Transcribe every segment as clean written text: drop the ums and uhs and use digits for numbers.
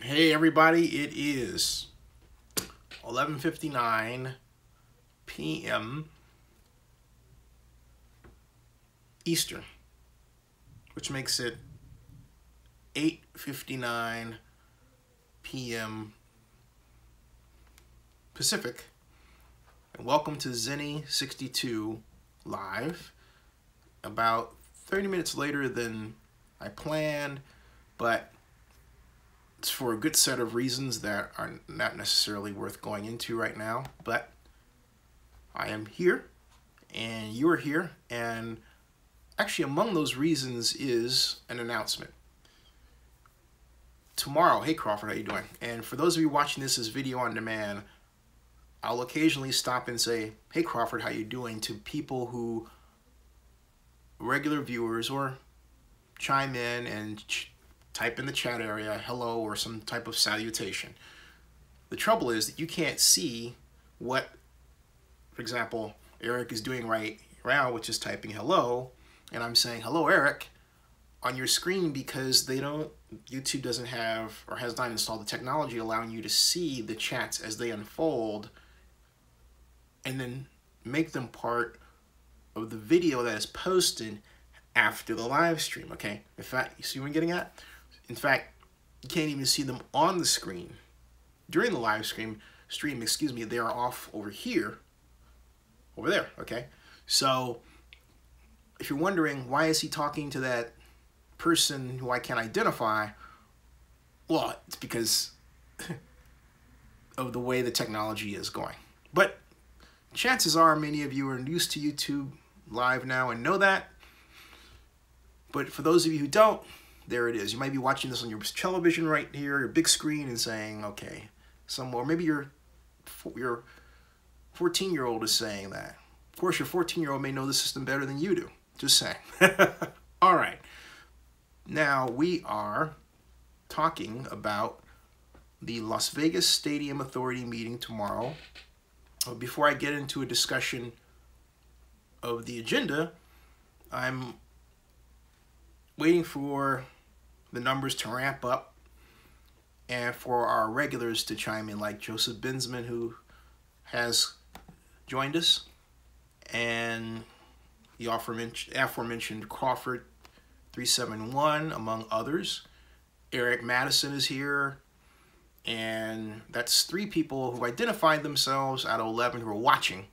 Hey everybody, it is 11:59 p.m. Eastern, which makes it 8:59 p.m. Pacific. And welcome to Zenny 62 Live. About 30 minutes later than I planned, but it's for a good set of reasons that are not necessarily worth going into right now. But I am here and you are here, and actually among those reasons is an announcement. Tomorrow, hey Crawford, how you doing? And for those of you watching this as video on demand, I'll occasionally stop and say, hey Crawford, how you doing, to people who, regular viewers, or chime in and type in the chat area hello or some type of salutation. The trouble is that you can't see what, for example, Eric is doing right now, which is typing hello, and I'm saying hello Eric on your screen because YouTube doesn't have or has not installed the technology allowing you to see the chats as they unfold and then make them part of the video that is posted after the live stream. Okay, in fact, you see what I'm getting at? In fact, you can't even see them on the screen during the live stream. They are off over here, over there. Okay, so if you're wondering why is he talking to that person who I can't identify, well, it's because of the way the technology is going. But chances are many of you are used to YouTube Live now and know that. But for those of you who don't, there it is. You might be watching this on your television right here, your big screen, and saying, okay, somewhere, maybe your 14-year-old is saying that. Of course, your 14-year-old may know the system better than you do. Just saying. All right. Now we are talking about the Las Vegas Stadium Authority meeting tomorrow. Before I get into a discussion of the agenda, I'm waiting for the numbers to ramp up and for our regulars to chime in, like Joseph Binsman, who has joined us, and the aforementioned Crawford 371, among others. Eric Madison is here, and that's 3 people who identified themselves out of 11 who are watching.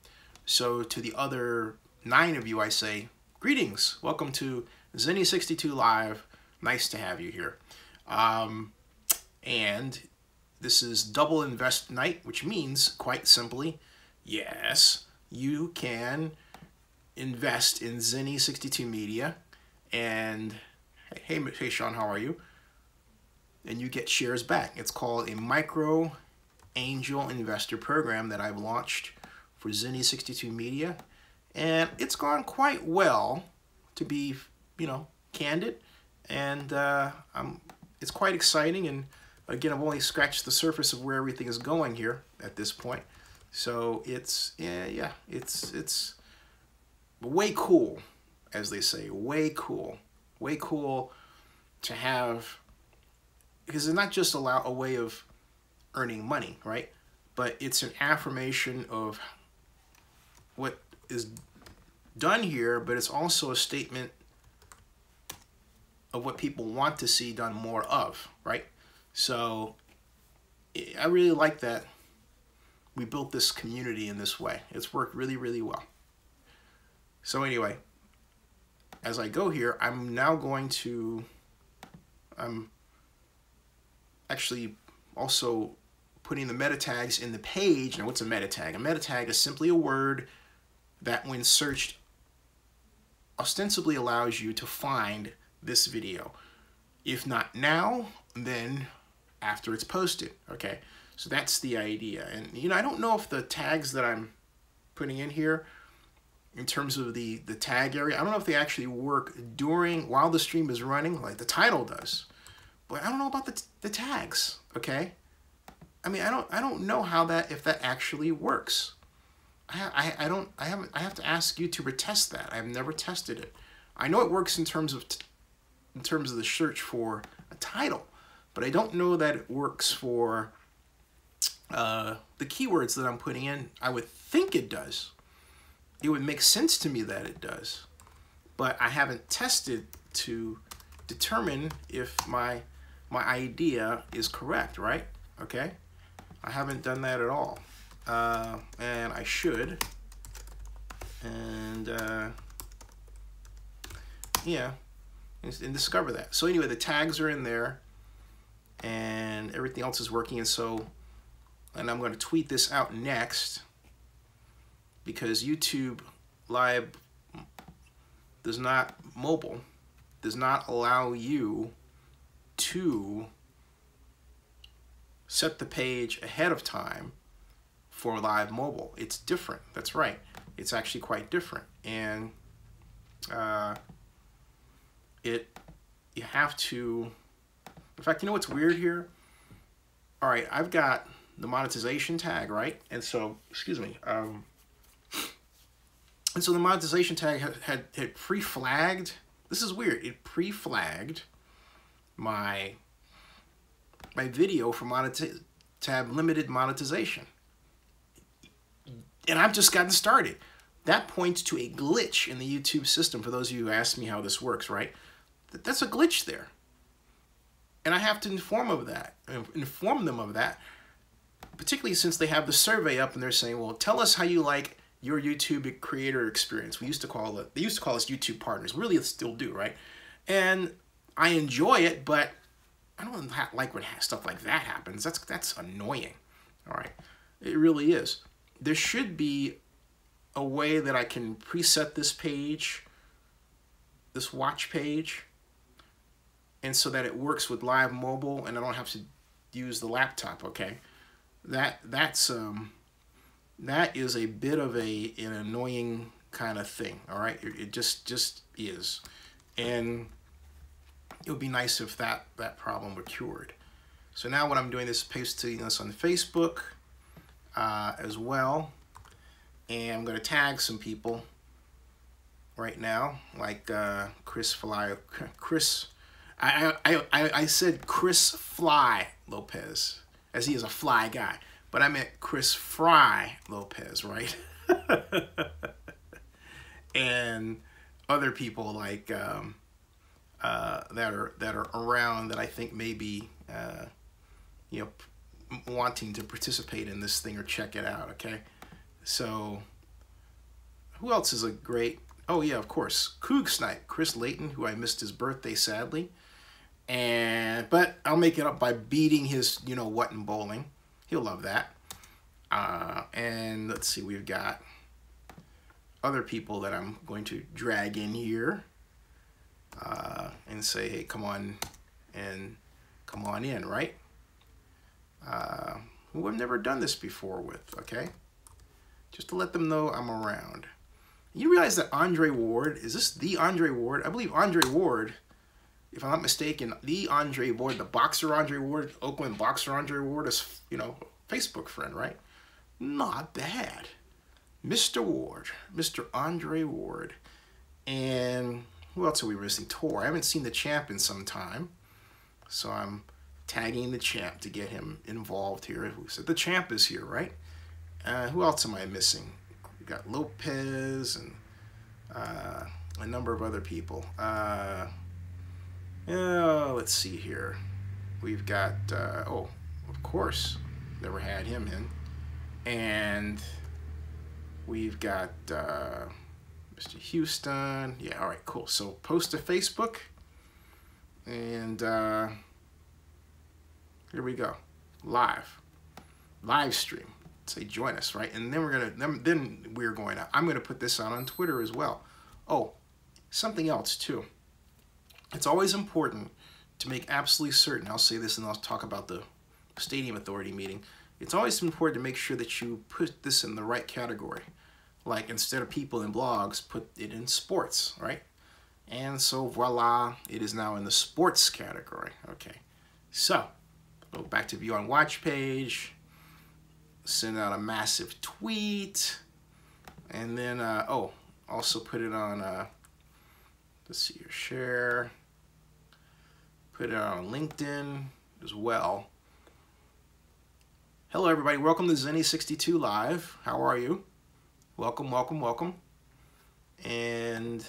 So to the other 9 of you, I say, greetings. Welcome to Zenny 62 Live. Nice to have you here. And this is double invest night, which means, quite simply, yes, you can invest in Zenny 62 Media. And hey Sean, how are you? And you get shares back. It's called a micro angel investor program that I've launched for Zenny 62 Media, and it's gone quite well, to be, candid, and it's quite exciting. And again, I've only scratched the surface of where everything is going here at this point. So it's it's way cool, as they say, way cool to have, because it's not just a way of earning money, right? But it's an affirmation of what is done here, but it's also a statement of what people want to see done more of, right? So I really like that we built this community in this way. It's worked really, really well. So anyway, as I go here, I'm actually also putting the meta tags in the page. Now, what's a meta tag? A meta tag is simply a word that, when searched, ostensibly allows you to find this video. If not now, then after it's posted, okay? So that's the idea. And, I don't know if the tags that I'm putting in here, in terms of the tag area, I don't know if they actually work while the stream is running, like the title does. But I don't know about the tags, okay? I mean, I don't know if that actually works. I have to ask you to retest that. I've never tested it. I know it works in terms of the search for a title, but I don't know that it works for the keywords that I'm putting in. I would think it does. It would make sense to me that it does, but I haven't tested to determine if my idea is correct, right? Okay, I haven't done that at all, and I should. And yeah, and discover that. So anyway, the tags are in there, and everything else is working. And I'm going to tweet this out next, because YouTube Live mobile does not allow you to set the page ahead of time for Live Mobile. It's different. That's right. It's actually quite different. And you have to, in fact, you know what's weird here? All right, I've got the monetization tag, right? And so, excuse me, and so the monetization tag had pre-flagged. This is weird. It pre-flagged my video for tab limited monetization, and I've just gotten started. That points to a glitch in the YouTube system. For those of you who asked me how this works, right? That's a glitch there, and I have to inform them of that, particularly since they have the survey up and they're saying, well, tell us how you like your YouTube creator experience. They used to call us YouTube partners. We really still do, right? And I enjoy it, but I don't like when stuff like that happens. That's annoying. All right, it really is. There should be a way that I can preset this page, this watch page, and so that it works with Live Mobile, and I don't have to use the laptop. Okay, that is a bit of an annoying kind of thing. All right, it just is, and it would be nice if that problem were cured. So now what I'm doing is pasting this on Facebook as well, and I'm going to tag some people right now, like Chris I said Chris Fly Lopez, as he is a fly guy, but I meant Chris Fry Lopez, right? And other people like that are around that I think may be wanting to participate in this thing or check it out. Okay, so who else is a great? Oh yeah, of course, Coog Snipe, Chris Layton, who I missed his birthday sadly, but I'll make it up by beating his what in bowling. He'll love that. And let's see, we've got other people that I'm going to drag in here and say, hey, come on in, right? Who I've never done this before with, okay? Just to let them know I'm around. You realize that Andre Ward, is this the Andre Ward? I believe Andre Ward, if I'm not mistaken, the Andre Ward, the boxer Andre Ward, Oakland boxer Andre Ward is, Facebook friend, right? Not bad. Mr. Ward, Mr. Andre Ward. And who else are we missing? Tor. I haven't seen the champ in some time, so I'm tagging the champ to get him involved here. Who said the champ is here, right? Who else am I missing? We got Lopez and a number of other people. Let's see here. We've got, oh, of course, never had him in. And we've got Mr. Houston. Yeah, all right, cool. So post to Facebook, and here we go. Live stream. Say join us, right? And then we're going out. I'm gonna put this out on Twitter as well. Oh, something else too. It's always important to make absolutely certain, I'll say this and I'll talk about the Stadium Authority meeting. It's always important to make sure that you put this in the right category. Like, instead of people in blogs, put it in sports, right? And so voila, it is now in the sports category. Okay, so go back to view on watch page, send out a massive tweet, and then also put it on let's see here, share, put it on LinkedIn as well. Hello everybody, welcome to Zenny62 Live. How are you? Welcome, welcome, welcome. And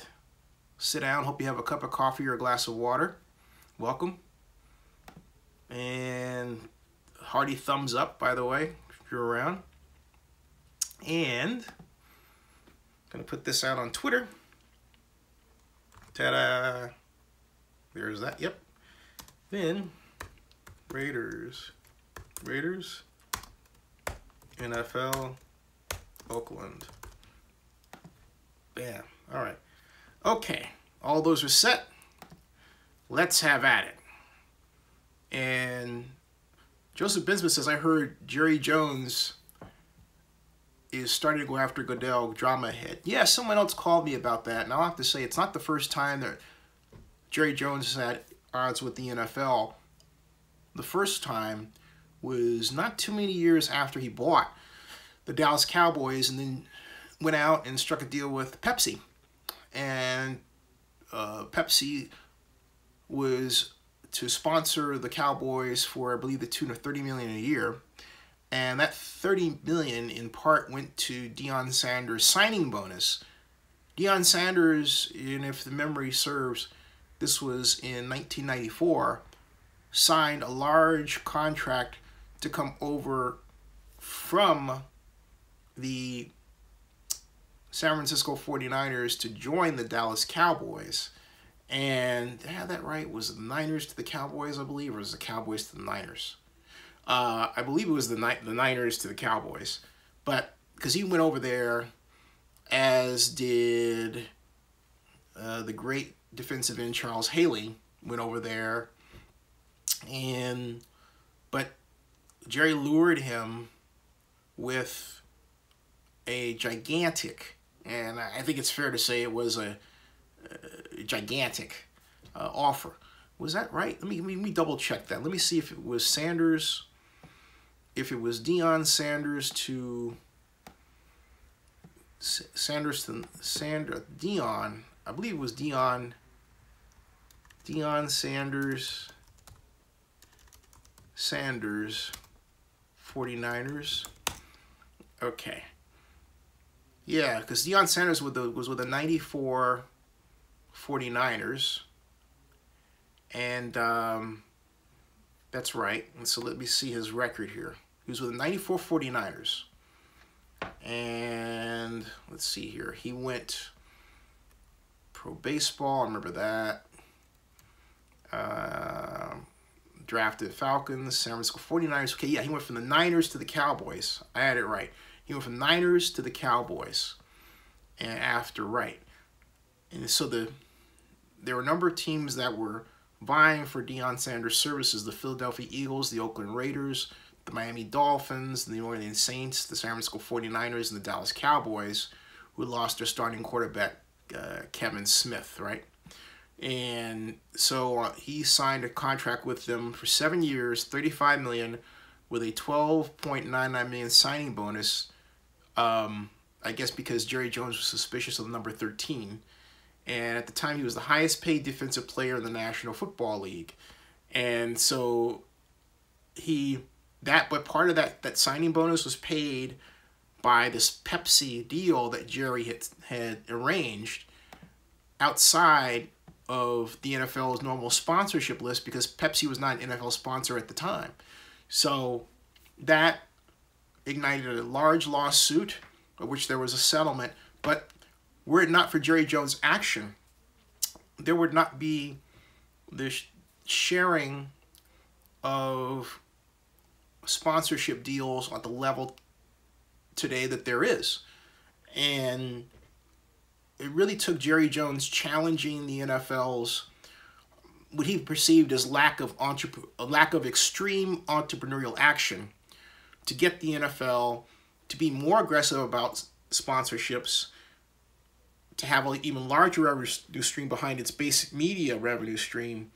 sit down, hope you have a cup of coffee or a glass of water. Welcome. And hearty thumbs up, by the way, if you're around. And I'm gonna put this out on Twitter. Ta-da! There's that, yep. Then, Raiders, NFL, Oakland. Bam, all right. Okay, all those are set. Let's have at it. And Joseph Binsman says, I heard Jerry Jones is starting to go after Goodell, drama ahead. Yeah, someone else called me about that, and I'll have to say it's not the first time that Jerry Jones has had odds with the NFL. The first time was not too many years after he bought the Dallas Cowboys and then went out and struck a deal with Pepsi. And Pepsi was to sponsor the Cowboys for, I believe, the tune of $30 million a year. And that $30 million in part went to Deion Sanders' signing bonus. Deion Sanders, and if the memory serves, this was in 1994, signed a large contract to come over from the San Francisco 49ers to join the Dallas Cowboys. And did I have that right? Was it the Niners to the Cowboys, I believe, or was it the Cowboys to the Niners? I believe it was the Niners to the Cowboys. But because he went over there, as did the great defensive end Charles Haley went over there. But Jerry lured him with a gigantic, and I think it's fair to say it was a gigantic offer. Was that right? Let me double check that. Let me see if it was Sanders, if it was Deion Sanders to Deion. I believe it was Deion Sanders 49ers. Okay. Yeah, because Deion Sanders was with the 94 49ers. And that's right. And so let me see his record here. He was with the 94 49ers. And let's see here. He went pro baseball. I remember that. Drafted Falcons, San Francisco 49ers. Okay, yeah, he went from the Niners to the Cowboys. I had it right. He went from Niners to the Cowboys. And after, right. And so there were a number of teams that were vying for Deion Sanders' services: the Philadelphia Eagles, the Oakland Raiders, the Miami Dolphins, the New Orleans Saints, the San Francisco 49ers, and the Dallas Cowboys, who lost their starting quarterback, Kevin Smith, right? And so he signed a contract with them for 7 years, $35 million, with a $12.99 million signing bonus. I guess because Jerry Jones was suspicious of the number 13. And at the time, he was the highest paid defensive player in the National Football League. And so but part of that signing bonus was paid by this Pepsi deal that Jerry had arranged outside of the NFL's normal sponsorship list, because Pepsi was not an NFL sponsor at the time. So that ignited a large lawsuit, of which there was a settlement. But were it not for Jerry Jones' action, there would not be the sharing of sponsorship deals at the level today that there is. And it really took Jerry Jones challenging the NFL's what he perceived as lack of extreme entrepreneurial action to get the NFL to be more aggressive about sponsorships, to have an even larger revenue stream behind its basic media revenue stream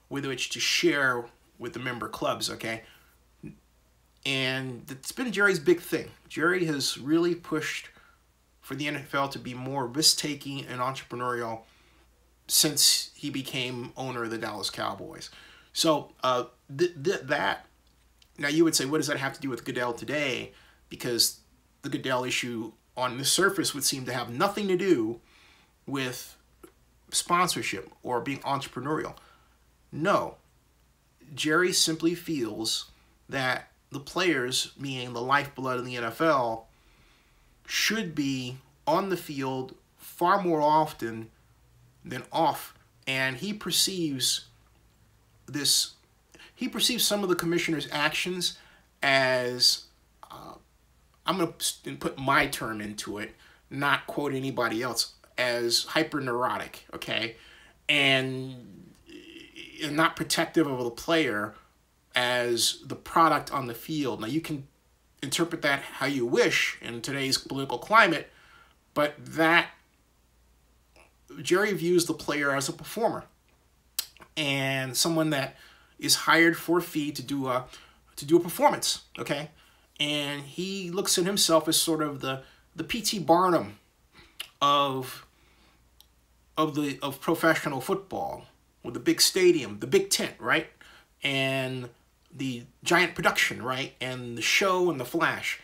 with which to share with the member clubs, okay? And it's been Jerry's big thing. Jerry has really pushed for the NFL to be more risk-taking and entrepreneurial since he became owner of the Dallas Cowboys. So that, now you would say, what does that have to do with Goodell today? Because the Goodell issue on the surface would seem to have nothing to do with sponsorship or being entrepreneurial. No, Jerry simply feels that the players, meaning the lifeblood of the NFL, should be on the field far more often than off. And he perceives some of the commissioner's actions as, I'm going to put my term into it, not quote anybody else, as hyper-neurotic, okay? And not protective of the player as the product on the field. Now, you can interpret that how you wish in today's political climate, but that Jerry views the player as a performer and someone that is hired for a fee to do a performance, okay? And he looks at himself as sort of the P.T. Barnum of professional football, with the big stadium, the big tent, right? And the giant production, right? And the show and the flash.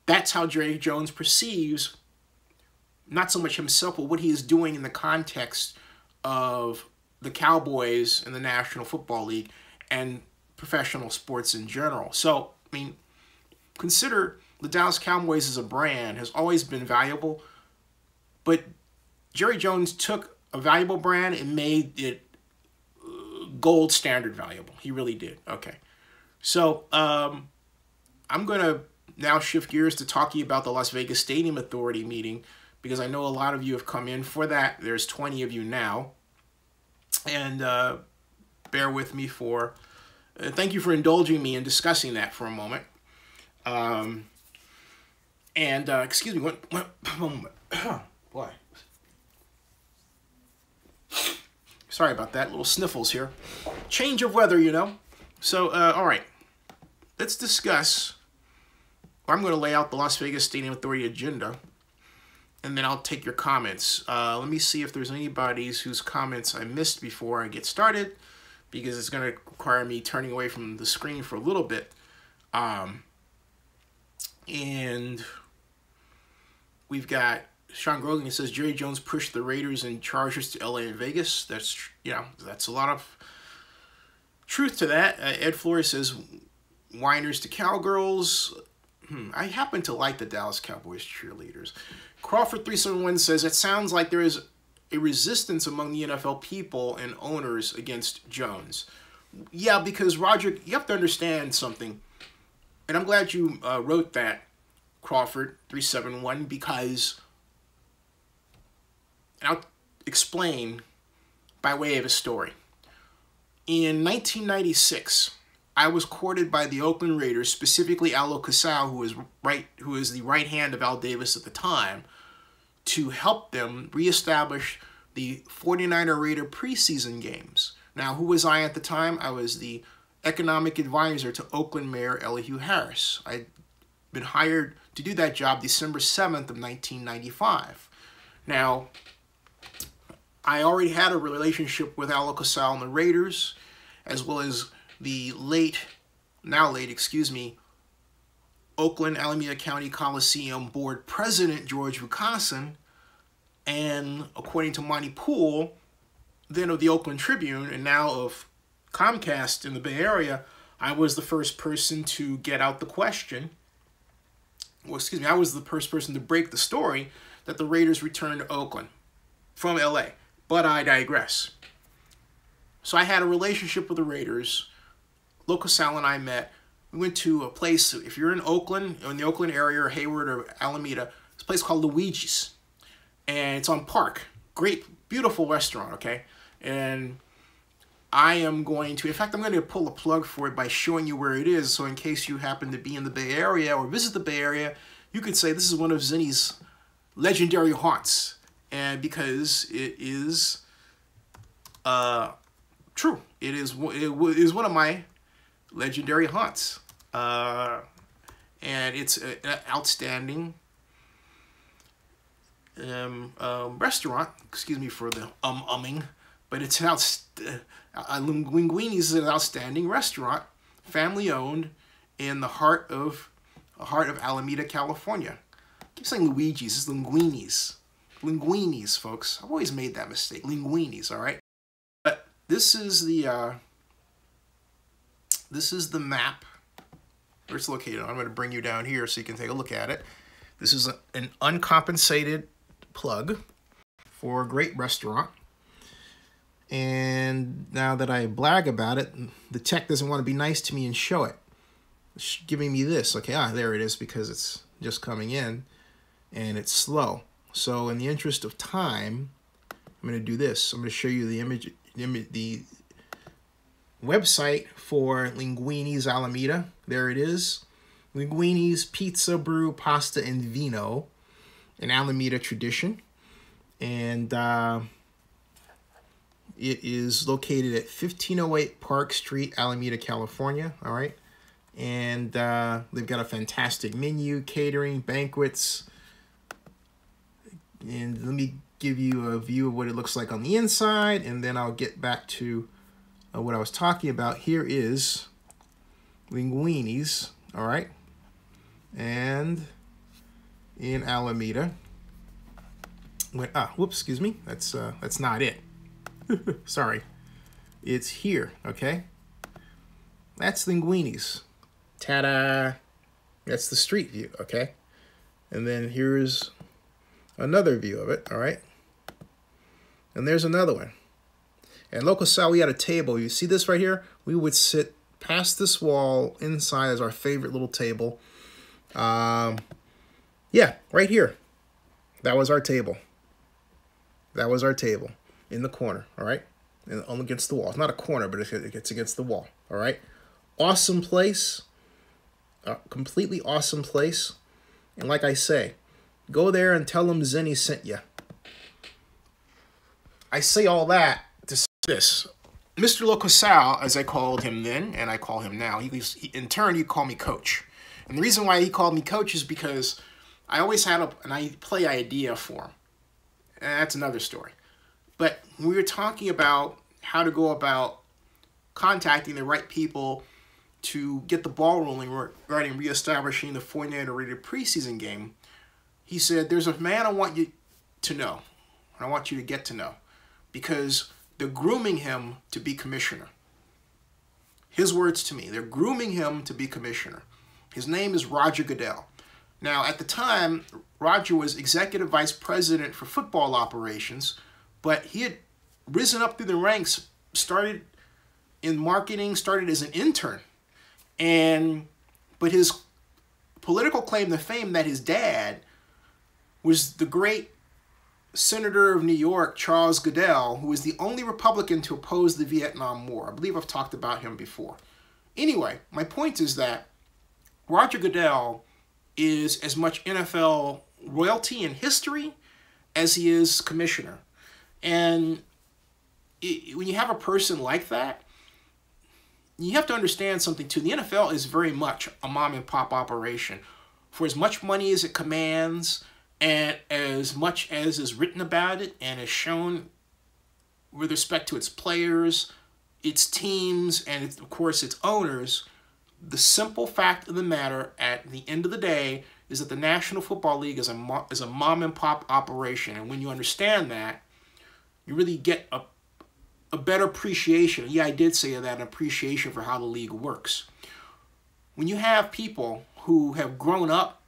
That's how Jerry Jones perceives not so much himself, but what he is doing in the context of the Cowboys and the National Football League and professional sports in general. So, I mean, consider the Dallas Cowboys as a brand has always been valuable, but Jerry Jones took a valuable brand and made it gold standard valuable. He really did. Okay. So, I'm going to now shift gears to talking about the Las Vegas Stadium Authority meeting, because I know a lot of you have come in for that. There's 20 of you now. And bear with me for... thank you for indulging me in discussing that for a moment. Excuse me, one moment. Boy. Sorry about that. Little sniffles here. Change of weather, you know. So, all right. Let's discuss... I'm going to lay out the Las Vegas Stadium Authority agenda, and then I'll take your comments. Let me see if there's anybody whose comments I missed before I get started, because it's going to require me turning away from the screen for a little bit. And we've got Sean Grogan, who says Jerry Jones pushed the Raiders and Chargers to LA and Vegas. That's, you know, that's a lot of truth to that. Ed Flores says whiners to cowgirls. I happen to like the Dallas Cowboys cheerleaders. Crawford371 says, it sounds like there is a resistance among the NFL people and owners against Jones. Yeah, because, Roger, you have to understand something. And I'm glad you wrote that, Crawford371, because... And I'll explain by way of a story. In 1996... I was courted by the Oakland Raiders, specifically Allo Casal, who is the right hand of Al Davis at the time, to help them reestablish the 49er Raider preseason games. Now, who was I at the time? I was the economic advisor to Oakland Mayor Elihu Harris. I'd been hired to do that job December 7th of 1995. Now, I already had a relationship with Allo Casal and the Raiders, as well as the Oakland Alameda County Coliseum Board President George Vukasin, and according to Monty Poole, then of the Oakland Tribune and now of Comcast in the Bay Area, I was the first person to get out the question. Well, excuse me, I was the first person to break the story that the Raiders returned to Oakland from LA. But I digress. So I had a relationship with the Raiders. Local Sal and I met. We went to a place, if you're in Oakland, or in the Oakland area, or Hayward, or Alameda, it's a place called Luigi's. And it's on Park. Great, beautiful restaurant, okay? And I am going to, in fact, I'm going to pull a plug for it by showing you where it is, so in case you happen to be in the Bay Area or visit the Bay Area, you could say this is one of Zinni's legendary haunts. And because it is true. It is one of my legendary haunts. And it's an outstanding restaurant. Excuse me for the umming. but it's an Linguini's is an outstanding restaurant, family owned, in the heart of Alameda, California. I keep saying Luigi's, it's Linguini's. Linguini's, folks. I've always made that mistake. Linguini's, all right? But this is the map where it's located. I'm going to bring you down here so you can take a look at it. This is an uncompensated plug for a great restaurant. And now that I brag about it, the tech doesn't want to be nice to me and show it. It's giving me this. Okay, there it is, because it's just coming in and it's slow. So in the interest of time, I'm going to do this. I'm going to show you the website for Linguini's Alameda. There it is. Linguini's Pizza, Brew, Pasta, and Vino, an Alameda tradition. And it is located at 1508 Park Street, Alameda, California. All right. And they've got a fantastic menu, catering, banquets. And let me give you a view of what it looks like on the inside, and then I'll get back to what I was talking about. Here is Linguini's, all right? And in Alameda. Whoops, excuse me. That's not it. Sorry. It's here, okay? That's Linguini's. Ta-da! That's the street view, okay? And then here's another view of it, all right? And there's another one. And Local Sal, we had a table. You see this right here? We would sit past this wall inside as our favorite little table. Yeah, right here. That was our table. That was our table in the corner, all right? And against the wall. It's not a corner, but it gets against the wall, all right? Awesome place. Completely awesome place. And like I say, go there and tell them Zenny sent you. I say all that to say this. Mr. Locosal, as I called him then, and I call him now, in turn, he called me Coach. And the reason why he called me Coach is because I always had an play idea for him. And that's another story. But we were talking about how to go about contacting the right people to get the ball rolling regarding reestablishing the 49-rated preseason game. He said, there's a man I want you to know. I want you to get to know. Because they're grooming him to be commissioner. His words to me. They're grooming him to be commissioner. His name is Roger Goodell. Now, at the time, Roger was executive vice president for football operations, but he had risen up through the ranks, started in marketing, started as an intern. But his political claim to fame that his dad was the great Senator of New York, Charles Goodell, who was the only Republican to oppose the Vietnam War. I believe I've talked about him before. Anyway, my point is that Roger Goodell is as much NFL royalty and history as he is commissioner. And when you have a person like that, you have to understand something too. The NFL is very much a mom and pop operation. For as much money as it commands, and as much as is written about it and is shown with respect to its players, its teams, and of course its owners, the simple fact of the matter at the end of the day is that the National Football League is a mom and pop operation. And when you understand that, you really get a better appreciation. Yeah, I did say that, an appreciation for how the league works. When you have people who have grown up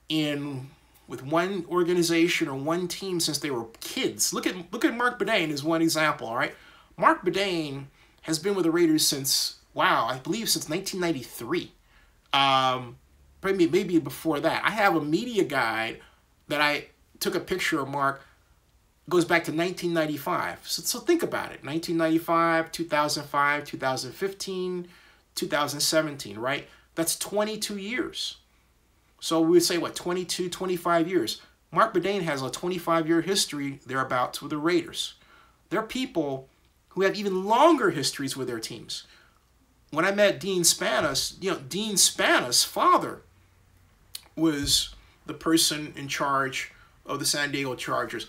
with one organization or one team since they were kids. Look at Mark Bedane as one example, all right? Mark Bedane has been with the Raiders since, I believe since 1993. Maybe before that. I have a media guide that I took a picture of Mark. It goes back to 1995. So think about it. 1995, 2005, 2015, 2017, right? That's 22 years. So we would say, 22, 25 years. Mark Bedane has a 25-year history thereabouts with the Raiders. There are people who have even longer histories with their teams. When I met Dean Spanos, Dean Spanos' father was the person in charge of the San Diego Chargers.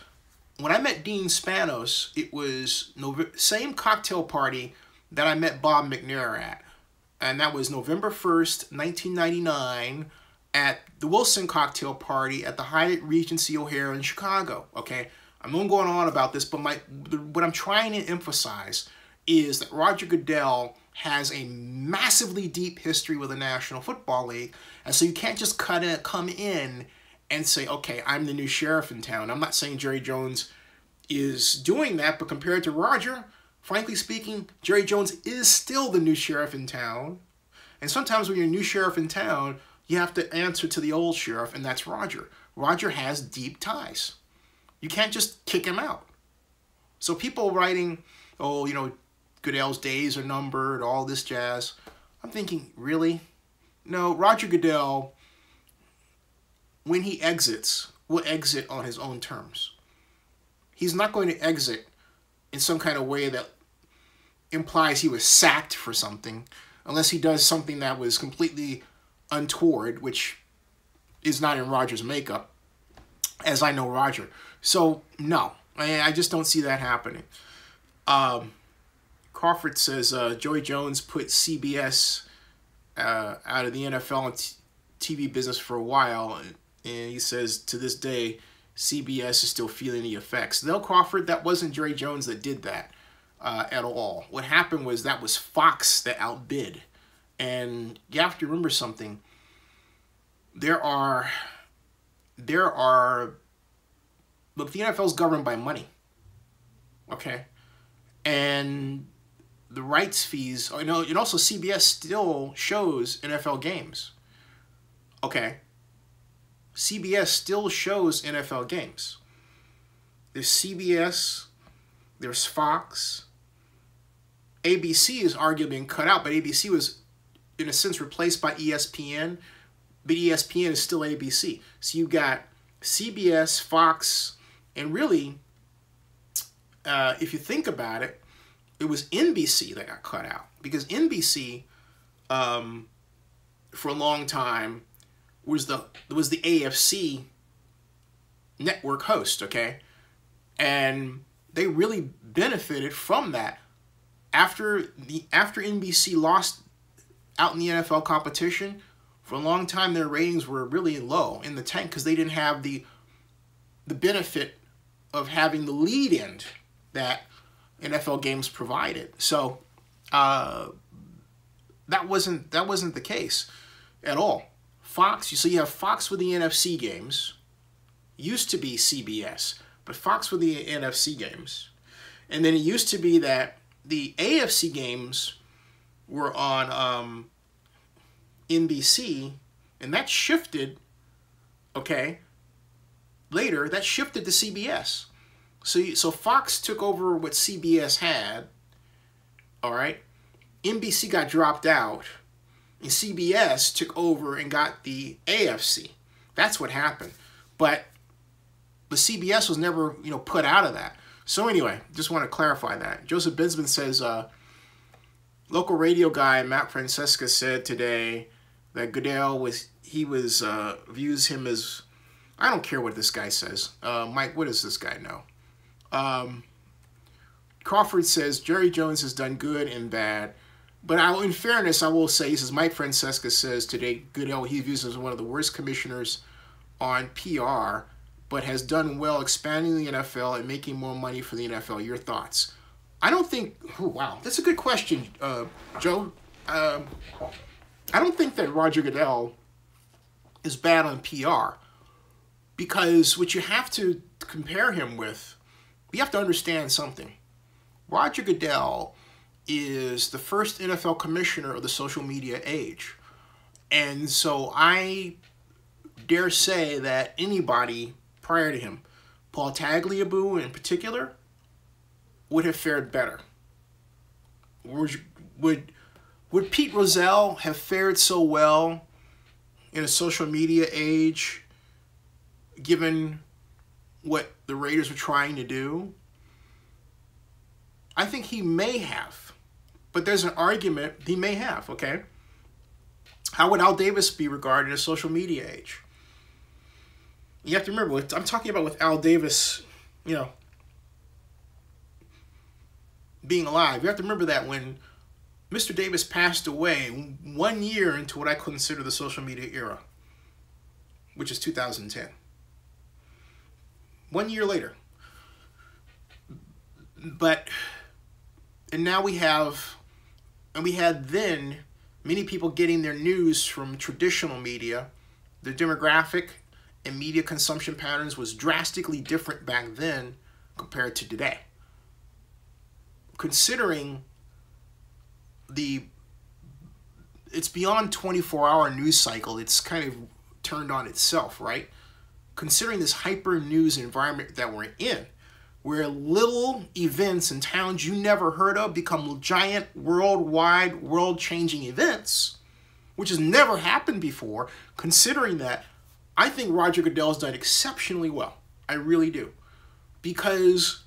when I met Dean Spanos, it was same cocktail party that I met Bob McNair at. And that was November 1st, 1999, at the Wilson Cocktail Party at the Hyatt Regency O'Hare in Chicago. Okay, I'm not going on about this, but what I'm trying to emphasize is that Roger Goodell has a massively deep history with the National Football League, and so you can't just come in and say, okay, I'm the new sheriff in town. I'm not saying Jerry Jones is doing that, but compared to Roger, frankly speaking, Jerry Jones is still the new sheriff in town. And sometimes when you're a new sheriff in town, you have to answer to the old sheriff, and that's Roger. Roger has deep ties. You can't just kick him out. So people writing, oh, you know, Goodell's days are numbered, all this jazz. I'm thinking, really? No, Roger Goodell, when he exits, will exit on his own terms. He's not going to exit in some kind of way that implies he was sacked for something, unless he does something that was completely untoward, which is not in Roger's makeup, as I know Roger. So, no, I just don't see that happening. Crawford says, Joey Jones put CBS out of the NFL and TV business for a while, and he says, to this day, CBS is still feeling the effects. No, Crawford, that wasn't Jerry Jones that did that at all. What happened was that was Fox that outbid. And you have to remember something. Look, the NFL is governed by money. Okay? And the rights fees, and also CBS still shows NFL games. Okay? CBS still shows NFL games. There's CBS, there's Fox. ABC is arguably being cut out, but ABC was, in a sense, replaced by ESPN, but ESPN is still ABC. So you've got CBS, Fox, and really, if you think about it, it was NBC that got cut out, because NBC, for a long time, was the AFC network host, okay? And they really benefited from that. After NBC lost out in the NFL competition, for a long time their ratings were really low, in the tank, because they didn't have the benefit of having the lead in that NFL games provided. So that wasn't the case at all. Fox, so you have Fox with the NFC games, used to be CBS, but Fox with the NFC games. And then it used to be that the AFC games were on NBC, and that shifted, okay, later, that shifted to CBS. So Fox took over what CBS had, all right? NBC got dropped out, and CBS took over and got the AFC. That's what happened. But CBS was never, put out of that. So anyway, just want to clarify that. Joseph Binsman says, local radio guy Matt Francesca said today that Goodell views him as, I don't care what this guy says. Mike, what does this guy know? Crawford says Jerry Jones has done good and bad. But in fairness, I will say, he says, Mike Francesca says today Goodell he views as one of the worst commissioners on PR, but has done well expanding the NFL and making more money for the NFL. Your thoughts? I don't think, oh, wow, that's a good question, Joe. I don't think that Roger Goodell is bad on PR, because what you have to compare him with, you have to understand something. Roger Goodell is the first NFL commissioner of the social media age. And so I dare say that anybody prior to him, Paul Tagliabue in particular, would have fared better. Would Pete Rozelle have fared so well in a social media age, given what the Raiders were trying to do? I think he may have, but there's an argument he may have, okay? How would Al Davis be regarded in a social media age? You have to remember, I'm talking about with Al Davis, being alive. You have to remember that when Mr. Davis passed away 1 year into what I consider the social media era, which is 2010. 1 year later. And now we have, and we had then many people getting their news from traditional media. The demographic and media consumption patterns was drastically different back then compared to today. Considering it's beyond 24-hour news cycle, it's kind of turned on itself, right? Considering this hyper news environment that we're in, where little events in towns you never heard of become giant worldwide, world-changing events, which has never happened before. Considering that, I think Roger Goodell's done exceptionally well. I really do. Because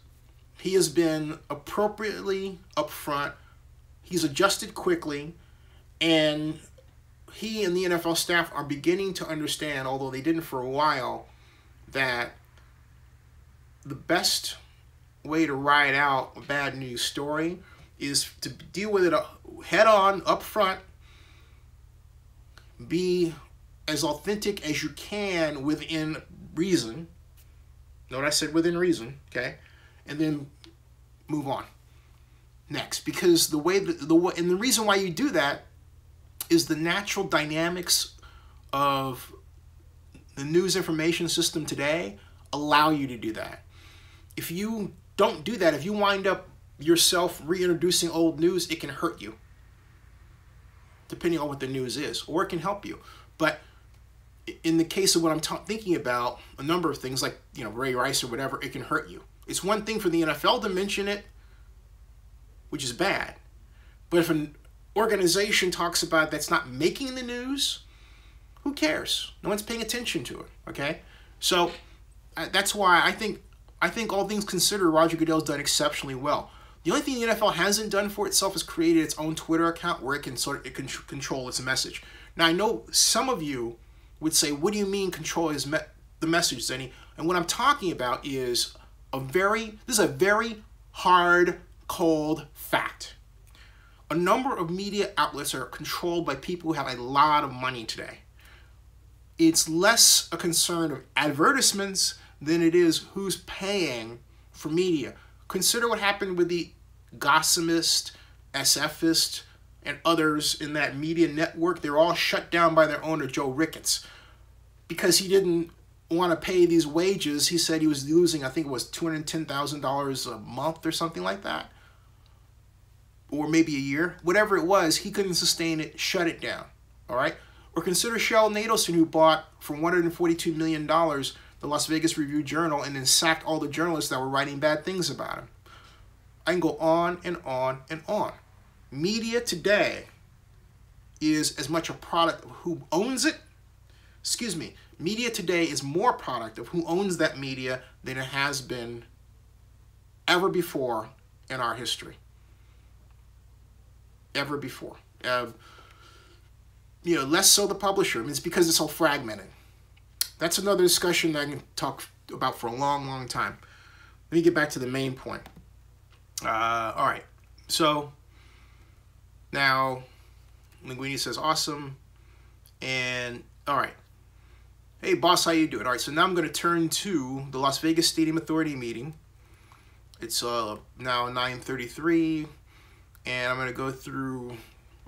he has been appropriately upfront, he's adjusted quickly, and he and the NFL staff are beginning to understand, although they didn't for a while, that the best way to ride out a bad news story is to deal with it head on, up front, be as authentic as you can within reason. Note I said within reason, okay? And then move on. Next, because the reason why you do that is the natural dynamics of the news information system today allow you to do that. If you don't do that, if you wind up yourself reintroducing old news, it can hurt you, depending on what the news is, or it can help you. But in the case of what I'm thinking about, a number of things like, you know, Ray Rice or whatever, it can hurt you. It's one thing for the NFL to mention it, which is bad. But if an organization talks about that's not making the news, who cares? No one's paying attention to it, okay? So that's why I think all things considered, Roger Goodell's done exceptionally well. The only thing the NFL hasn't done for itself is created its own Twitter account where it can control its message. Now, I know some of you would say, what do you mean control the message, Zenny? And what I'm talking about is this is a very hard, cold fact. A number of media outlets are controlled by people who have a lot of money today. It's less a concern of advertisements than it is who's paying for media. Consider what happened with the Gossamist, SFist, and others in that media network. They're all shut down by their owner, Joe Ricketts, because he didn't want to pay these wages. He said he was losing, I think it was $210,000 a month or something like that, or maybe a year. Whatever it was, he couldn't sustain it, shut it down, all right? Or consider Sheryl Nadelson, who bought for $142 million the Las Vegas Review-Journal and then sacked all the journalists that were writing bad things about him. I can go on and on and on. Media today is as much a product of who owns it. Excuse me. Media today is more a product of who owns that media than it has been ever before in our history. Ever before. You know, less so the publisher. I mean, it's because it's so fragmented. That's another discussion that I can talk about for a long, long time. Let me get back to the main point. All right. So now Linguini says awesome. And all right. Hey, boss, how you doing? All right. So now I'm going to turn to the Las Vegas Stadium Authority meeting. It's now 9:33. And I'm going to go through...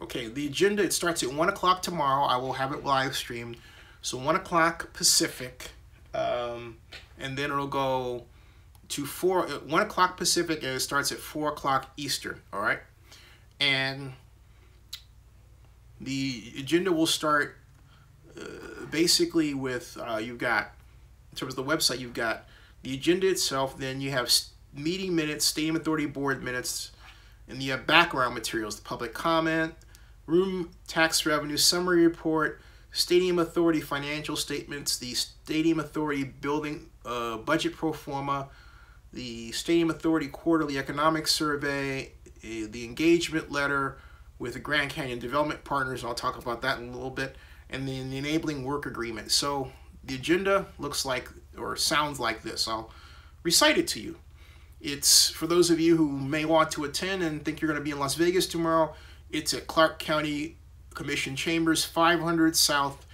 Okay, the agenda, it starts at 1 o'clock tomorrow. I will have it live streamed. So 1 o'clock Pacific, and then it'll go to 1 o'clock Pacific, and it starts at 4 o'clock Eastern, all right? And the agenda will start basically with, you've got, in terms of the website, you've got the agenda itself, then you have meeting minutes, Stadium Authority Board minutes, and you have background materials, the public comment, room tax revenue summary report, Stadium Authority financial statements, the Stadium Authority building budget pro forma, the Stadium Authority quarterly economic survey, the engagement letter with the Grand Canyon Development Partners, and I'll talk about that in a little bit, and then the enabling work agreement. So the agenda looks like, or sounds like this. I'll recite it to you. It's, for those of you who may want to attend and think you're going to be in Las Vegas tomorrow, it's at Clark County Commission Chambers, 500 South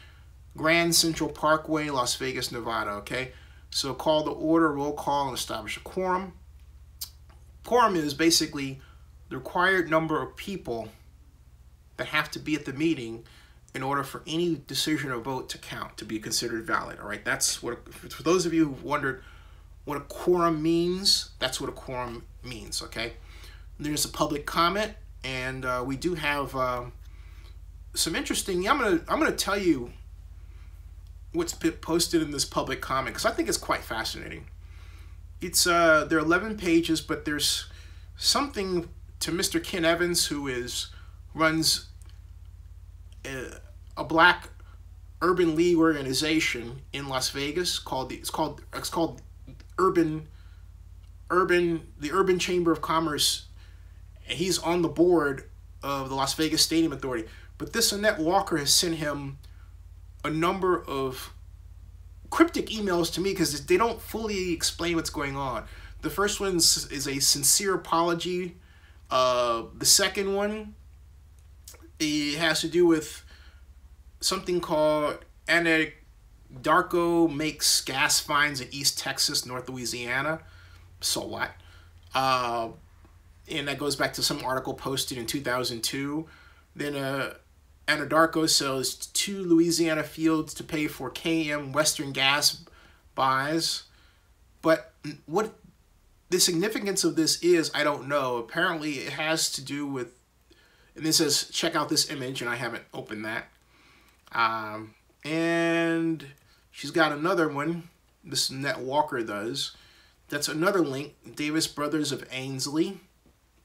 Grand Central Parkway, Las Vegas, Nevada, okay? So call the order, roll call, and establish a quorum. Quorum is basically the required number of people that have to be at the meeting in order for any decision or vote to count, to be considered valid, all right? That's what, for those of you who've wondered what a quorum means, that's what a quorum means, okay? There's a public comment, and we do have some interesting, I'm gonna tell you what's been posted in this public comment, because I think it's quite fascinating. It's, there are 11 pages, but there's something to Mr. Ken Evans, who runs a black urban league organization in Las Vegas called it's called the Urban Chamber of Commerce. He's on the board of the Las Vegas Stadium Authority. But this Annette Walker has sent him a number of cryptic emails to me because they don't fully explain what's going on. The first one is a sincere apology. The second one, it has to do with something called Anadarko makes gas finds in East Texas, North Louisiana. So what? And that goes back to some article posted in 2002. Then Anadarko sells 2 Louisiana fields to pay for KM Western Gas buys. But what the significance of this is, I don't know. Apparently it has to do with, and this says, check out this image, and I haven't opened that. And she's got another one, this Annette Walker does. That's another link, Davis Brothers of Ainsley.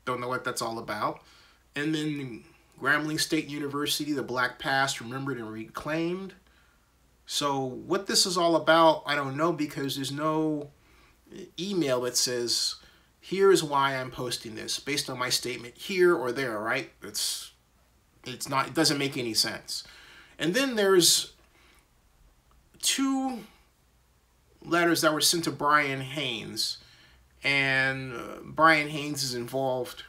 Don't know what that's all about. And then Grambling State University, the Black Past Remembered and Reclaimed. So what this is all about, I don't know, because there's no email that says, here's why I'm posting this, based on my statement here or there, right? It's not, it doesn't make any sense. And then there's 2 letters that were sent to Brian Haynes, and Brian Haynes is involved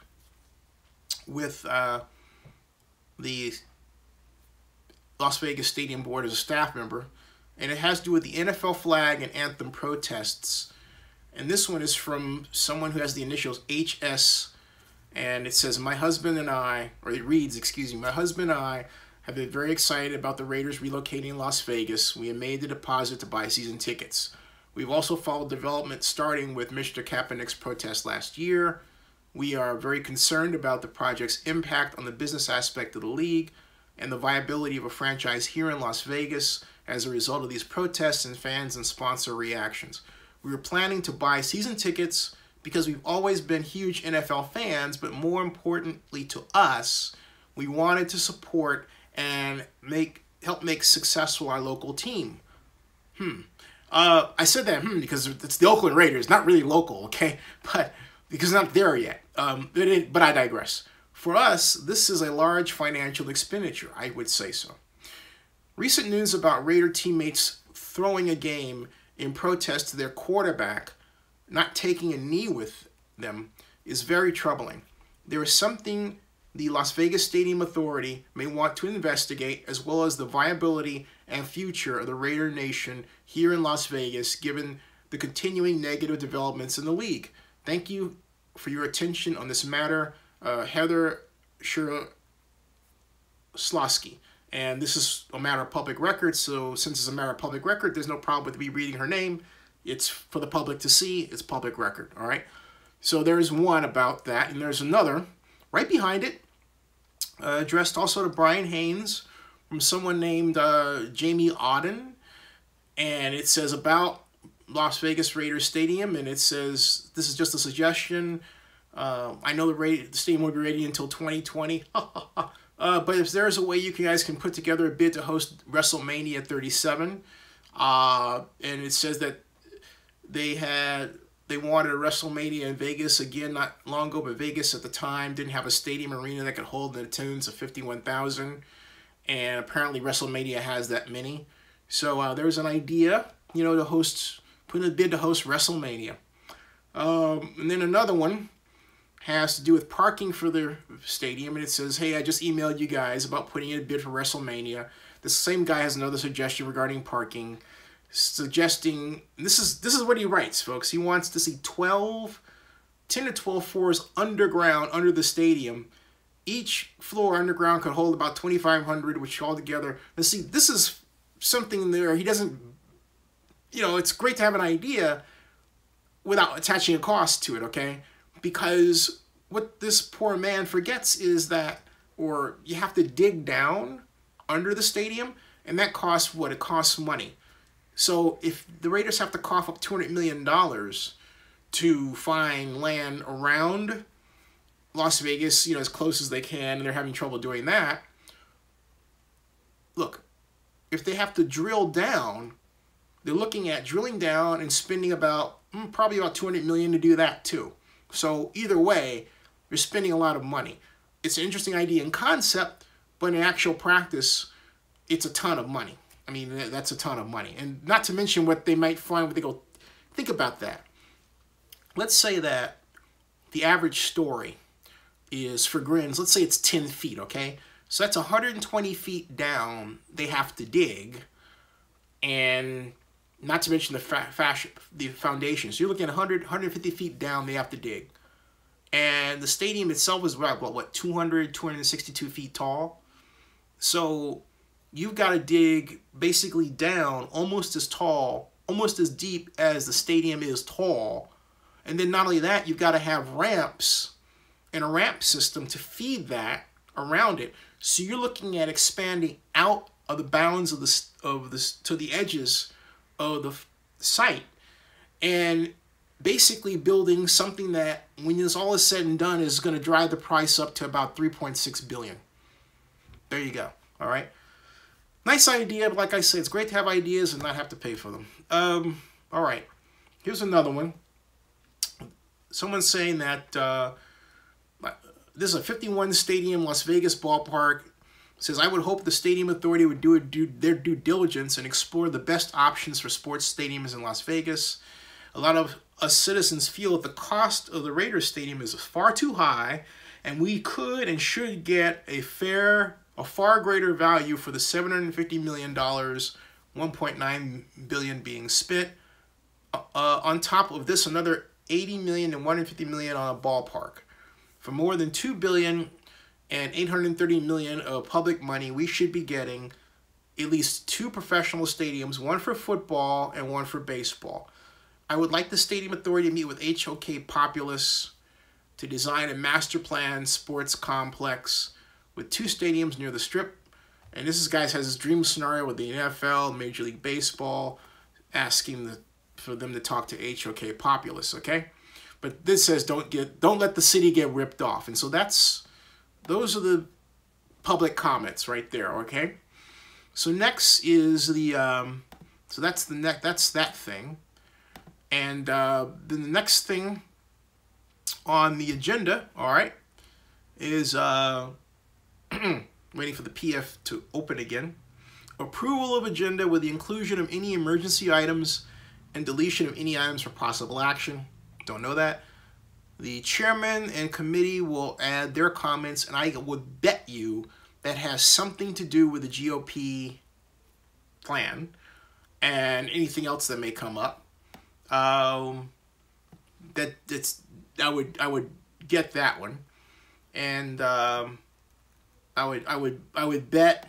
with the Las Vegas Stadium Board as a staff member, and it has to do with the NFL flag and anthem protests. And this one is from someone who has the initials HS, and it says, my husband and I, or it reads, excuse me, my husband and I have been very excited about the Raiders relocating in Las Vegas. We have made the deposit to buy season tickets. We've also followed development starting with Mr. Kaepernick's protest last year. We are very concerned about the project's impact on the business aspect of the league and the viability of a franchise here in Las Vegas as a result of these protests and fans and sponsor reactions. We were planning to buy season tickets because we've always been huge NFL fans, but more importantly to us, we wanted to support and help make successful our local team. I said that because it's the Oakland Raiders, not really local, okay? But because it's not there yet. But I digress. For us, this is a large financial expenditure, I would say so. Recent news about Raider teammates throwing a game in protest to their quarterback not taking a knee with them is very troubling. There is something the Las Vegas Stadium Authority may want to investigate, as well as the viability and future of the Raider Nation here in Las Vegas, given the continuing negative developments in the league. Thank you for your attention on this matter, Heather Slosky. And this is a matter of public record, so since it's a matter of public record, there's no problem with me reading her name. It's for the public to see. It's public record, all right? So there's one about that, and there's another right behind it, addressed also to Brian Haynes from someone named Jamie Auden, and it says about Las Vegas Raiders Stadium, and it says, this is just a suggestion. I know the stadium will be ready until 2020. But if there's a way you guys can put together a bid to host WrestleMania 37, and it says that they wanted a WrestleMania in Vegas again not long ago, but Vegas at the time didn't have a stadium arena that could hold an attendance of 51,000, and apparently WrestleMania has that many. So there's an idea, you know, to put in a bid to host WrestleMania. And then another one has to do with parking for their stadium, and it says, hey, I just emailed you guys about putting in a bid for WrestleMania. The same guy has another suggestion regarding parking, suggesting, this is what he writes, folks. He wants to see 10 to 12 floors underground under the stadium. Each floor underground could hold about 2,500, which altogether, and see, this is something there, he doesn't, you know, it's great to have an idea without attaching a cost to it, okay? Because what this poor man forgets is that, or you have to dig down under the stadium, and that costs what? It costs money. So if the Raiders have to cough up $200 million to find land around Las Vegas, you know, as close as they can, and they're having trouble doing that, look, if they have to drill down, they're looking at drilling down and spending about, probably about $200 million to do that too. So either way, you're spending a lot of money. It's an interesting idea in concept, but in actual practice, it's a ton of money. I mean, that's a ton of money. And not to mention what they might find when they go, think about that. Let's say that the average story is, for grins, let's say it's 10 feet, okay? So that's 120 feet down they have to dig, and not to mention the foundation. So you're looking at 150 feet down they have to dig. And the stadium itself is about, what, 262 feet tall? So you've got to dig basically down almost as tall, almost as deep as the stadium is tall. And then not only that, you've got to have ramps and a ramp system to feed that around it. So you're looking at expanding out of the bounds of the to the edges of the site, and basically building something that, when this all is said and done, is going to drive the price up to about $3.6 billion. There you go. All right. Nice idea, but like I said, it's great to have ideas and not have to pay for them. All right. Here's another one. Someone's saying that this is a 51 stadium Las Vegas ballpark. Says, I would hope the Stadium Authority would do their due diligence and explore the best options for sports stadiums in Las Vegas. A lot of us citizens feel that the cost of the Raiders Stadium is far too high, and we could and should get a far greater value for the $750 million, $1.9 billion being spent. On top of this, another $80 million and $150 million on a ballpark. For more than $2 billion and $830 million of public money, we should be getting at least 2 professional stadiums, one for football and one for baseball. I would like the Stadium Authority to meet with HOK Populace to design a master plan sports complex with 2 stadiums near the Strip. And this guy has his dream scenario with the NFL, Major League Baseball, asking for them to talk to HOK Populace, okay? But this says don't let the city get ripped off. And so those are the public comments right there, okay? So next is the so that's that thing. And then the next thing on the agenda, all right, is waiting for the PF to open again. Approval of agenda with the inclusion of any emergency items and deletion of any items for possible action. Don't know that. The chairman and committee will add their comments, and I would bet you that has something to do with the GOP plan and anything else that may come up. I would get that one, and I would bet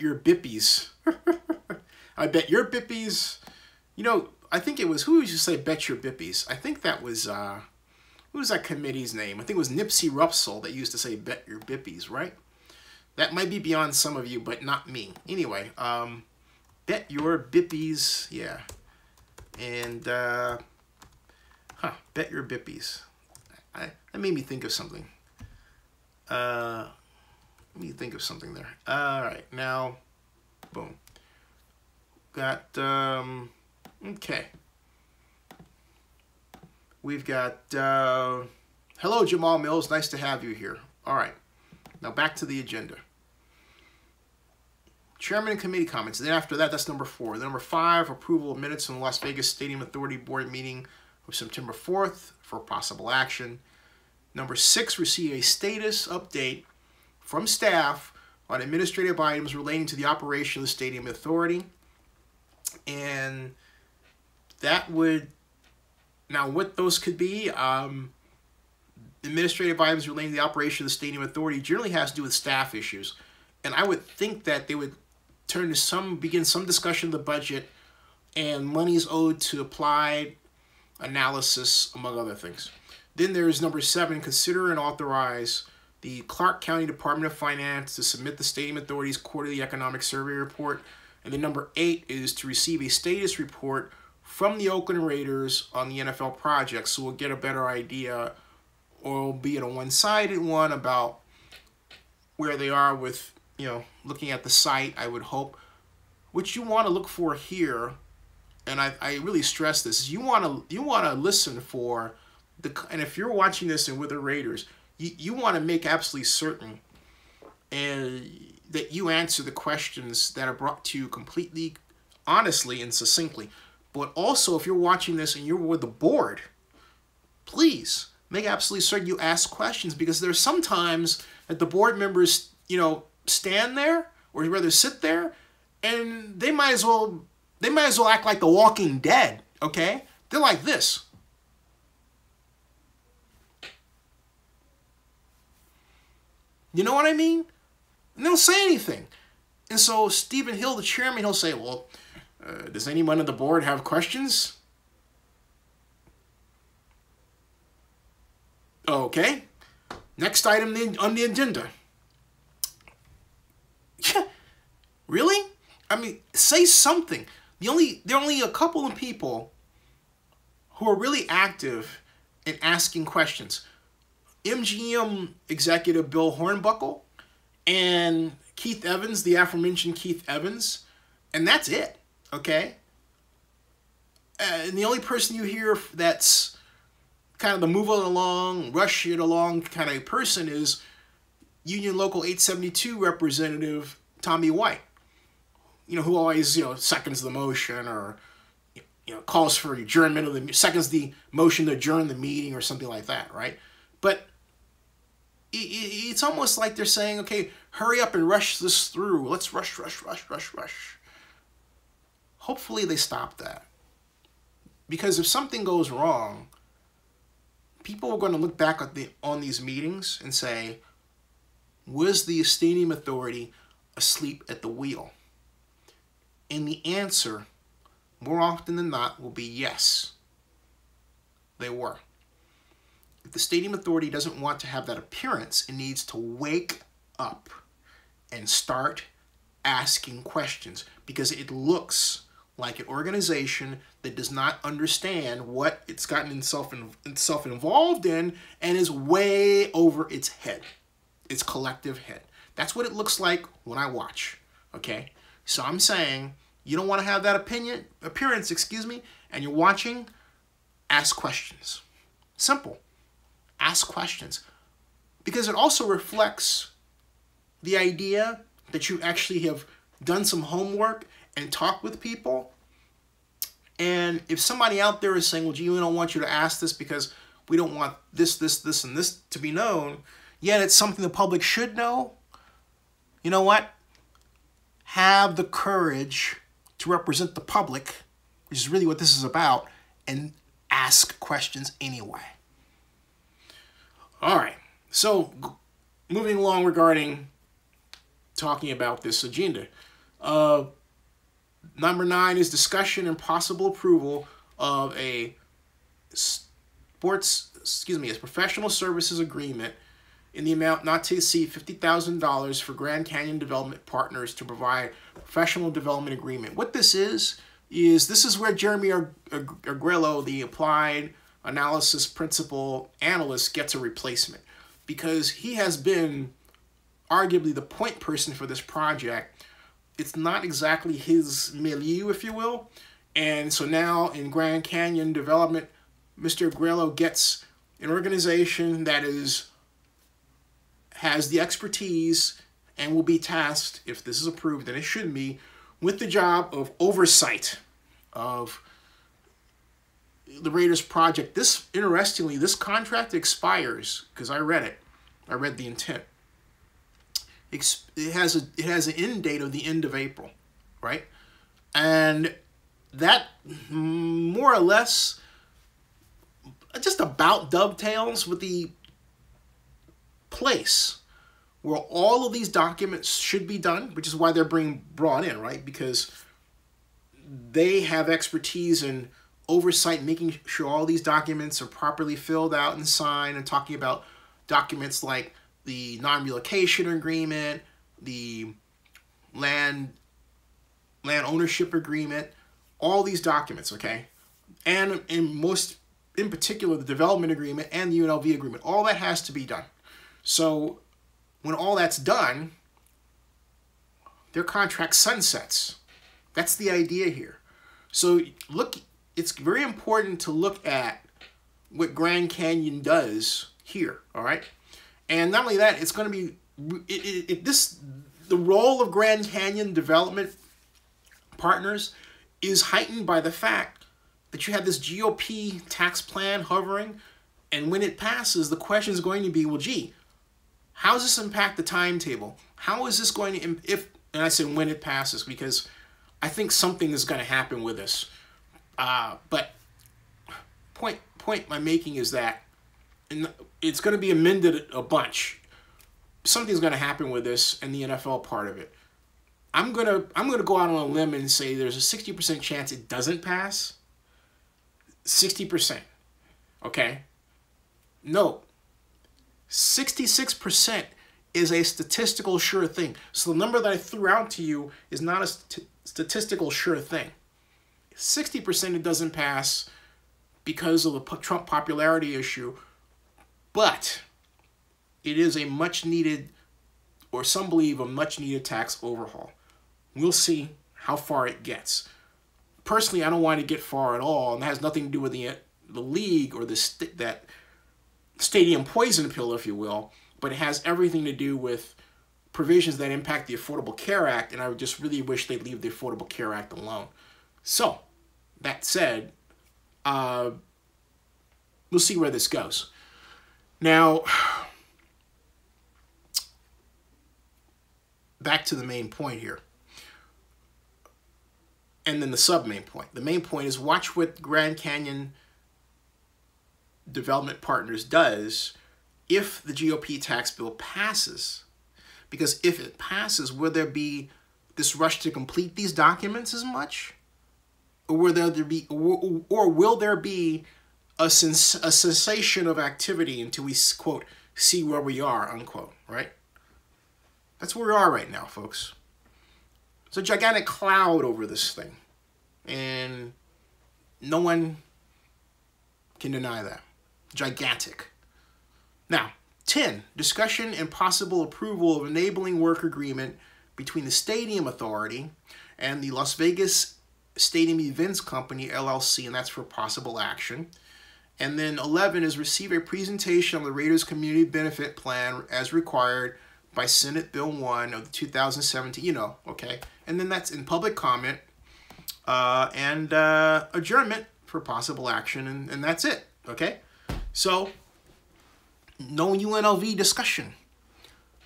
your bippies. I bet your bippies. You know, I think it was, who used to say bet your bippies? I think that was who was that committee's name? I think it was Nipsey Russell that used to say bet your bippies, right? That might be beyond some of you, but not me. Anyway, bet your bippies, yeah. And bet your bippies. That made me think of something. Let me think of something there. All right, now, boom. Got okay. We've got hello, Jamal Mills. Nice to have you here. All right, now back to the agenda. Chairman and committee comments. Then after that, that's number 4. Number 5, approval of minutes from the Las Vegas Stadium Authority Board meeting of September 4th for possible action. Number 6, receive a status update from staff on administrative items relating to the operation of the Stadium Authority. And that would, now what those could be, administrative items relating to the operation of the Stadium Authority generally has to do with staff issues. And I would think that they would turn to begin some discussion of the budget and monies owed to applied analysis, among other things. Then there's number 7, consider and authorize the Clark County Department of Finance to submit the Stadium Authority's quarterly economic survey report. And then number 8 is to receive a status report from the Oakland Raiders on the NFL project, so we'll get a better idea, or albeit a one-sided one, about where they are with, looking at the site, I would hope. What you want to look for here, and I really stress this, is you want to listen for and if you're watching this and with the Raiders, you want to make absolutely certain that you answer the questions that are brought to you completely honestly and succinctly. But also, if you're watching this and you're with the board, please make absolutely certain you ask questions, because there's sometimes that the board members, stand there, or rather sit there, and they might as well act like the Walking Dead, okay? They're like this. You know what I mean? And they don't say anything. And so Stephen Hill, the chairman, he'll say, well, does anyone on the board have questions? Okay. Next item on the agenda. Really? I mean, say something. There are only a couple of people who are really active in asking questions. MGM executive Bill Hornbuckle and Keith Evans, the aforementioned Keith Evans, and that's it, okay? And the only person you hear that's kind of the move it along, rush it along kind of person is Union Local 872 representative Tommy White, who always, seconds the motion, or, calls for adjournment seconds the motion to adjourn the meeting or something like that, right? But it's almost like they're saying, okay, hurry up and rush this through. Let's rush. Hopefully they stop that. Because if something goes wrong, people are going to look back on these meetings and say, was the Stadium Authority asleep at the wheel? And the answer, more often than not, will be yes, they were. If the Stadium Authority doesn't want to have that appearance, it needs to wake up and start asking questions, because it looks like an organization that does not understand what it's gotten itself involved in, and is way over its head, its collective head. That's what it looks like when I watch, okay? So I'm saying, you don't want to have that appearance, and you're watching, ask questions. Simple. Ask questions. Because it also reflects the idea that you actually have done some homework and talked with people. And if somebody out there is saying, well, gee, we don't want you to ask this because we don't want this, and this to be known, yet it's something the public should know, you know what? Have the courage to represent the public, which is really what this is about, and ask questions anyway. All right, so moving along regarding talking about this agenda. Number 9 is discussion and possible approval of a professional services agreement in the amount not to exceed $50,000 for Grand Canyon Development Partners to provide professional development agreement. What this is this is where Jeremy Arguello, the applied analysis principal analyst, gets a replacement, because he has been arguably the point person for this project. It's not exactly his milieu, if you will. And so now in Grand Canyon Development, Mr. Arguello gets an organization that has the expertise and will be tasked, if this is approved, and it should be, with the job of oversight of the Raiders project. This, interestingly, this contract expires, because I read it. I read the intent. It has an end date of the end of April, right? And that more or less just about dovetails with the place where all of these documents should be done, which is why they're being brought in, right? Because they have expertise in oversight, making sure all these documents are properly filled out and signed, and talking about documents like the non-relocation agreement, the land ownership agreement, all these documents, okay? And in particular, the development agreement and the UNLV agreement, all that has to be done. So when all that's done, their contract sunsets. That's the idea here. So look, it's very important to look at what Grand Canyon does here, all right? And not only that, it's going to be the role of Grand Canyon development partners is heightened by the fact that you have this GOP tax plan hovering, and when it passes, the question is going to be, well, gee, how does this impact the timetable? How is this going to, and I say when it passes, because I think something is going to happen with this. But point I'm making is that it's going to be amended a bunch. Something's going to happen with this and the NFL part of it. I'm gonna go out on a limb and say there's a 60% chance it doesn't pass. 60%. Okay? No. 66% is a statistical sure thing. So the number that I threw out to you is not a statistical sure thing. 60% it doesn't pass because of the Trump popularity issue, but it is a much needed, or some believe a much needed, tax overhaul. We'll see how far it gets. Personally, I don't want to get far at all, and it has nothing to do with the league or that stadium poison pill, if you will, but it has everything to do with provisions that impact the Affordable Care Act, and I would just really wish they'd leave the Affordable Care Act alone. So, that said, we'll see where this goes. Now, back to the main point here. And then the sub-main point. The main point is watch what Grand Canyon Development Partners does if the GOP tax bill passes. Because if it passes, will there be this rush to complete these documents as much? Or will there be a cessation of activity until we, quote, see where we are, unquote, right? That's where we are right now, folks. It's a gigantic cloud over this thing, and no one can deny that. Gigantic. Now, 10, discussion and possible approval of enabling work agreement between the Stadium Authority and the Las Vegas Stadium Events Company, LLC, and that's for possible action. And then 11 is receive a presentation on the Raiders Community Benefit Plan as required by Senate Bill 1 of 2017, you know, okay? And then that's in public comment and adjournment for possible action, and that's it, okay? So, no UNLV discussion.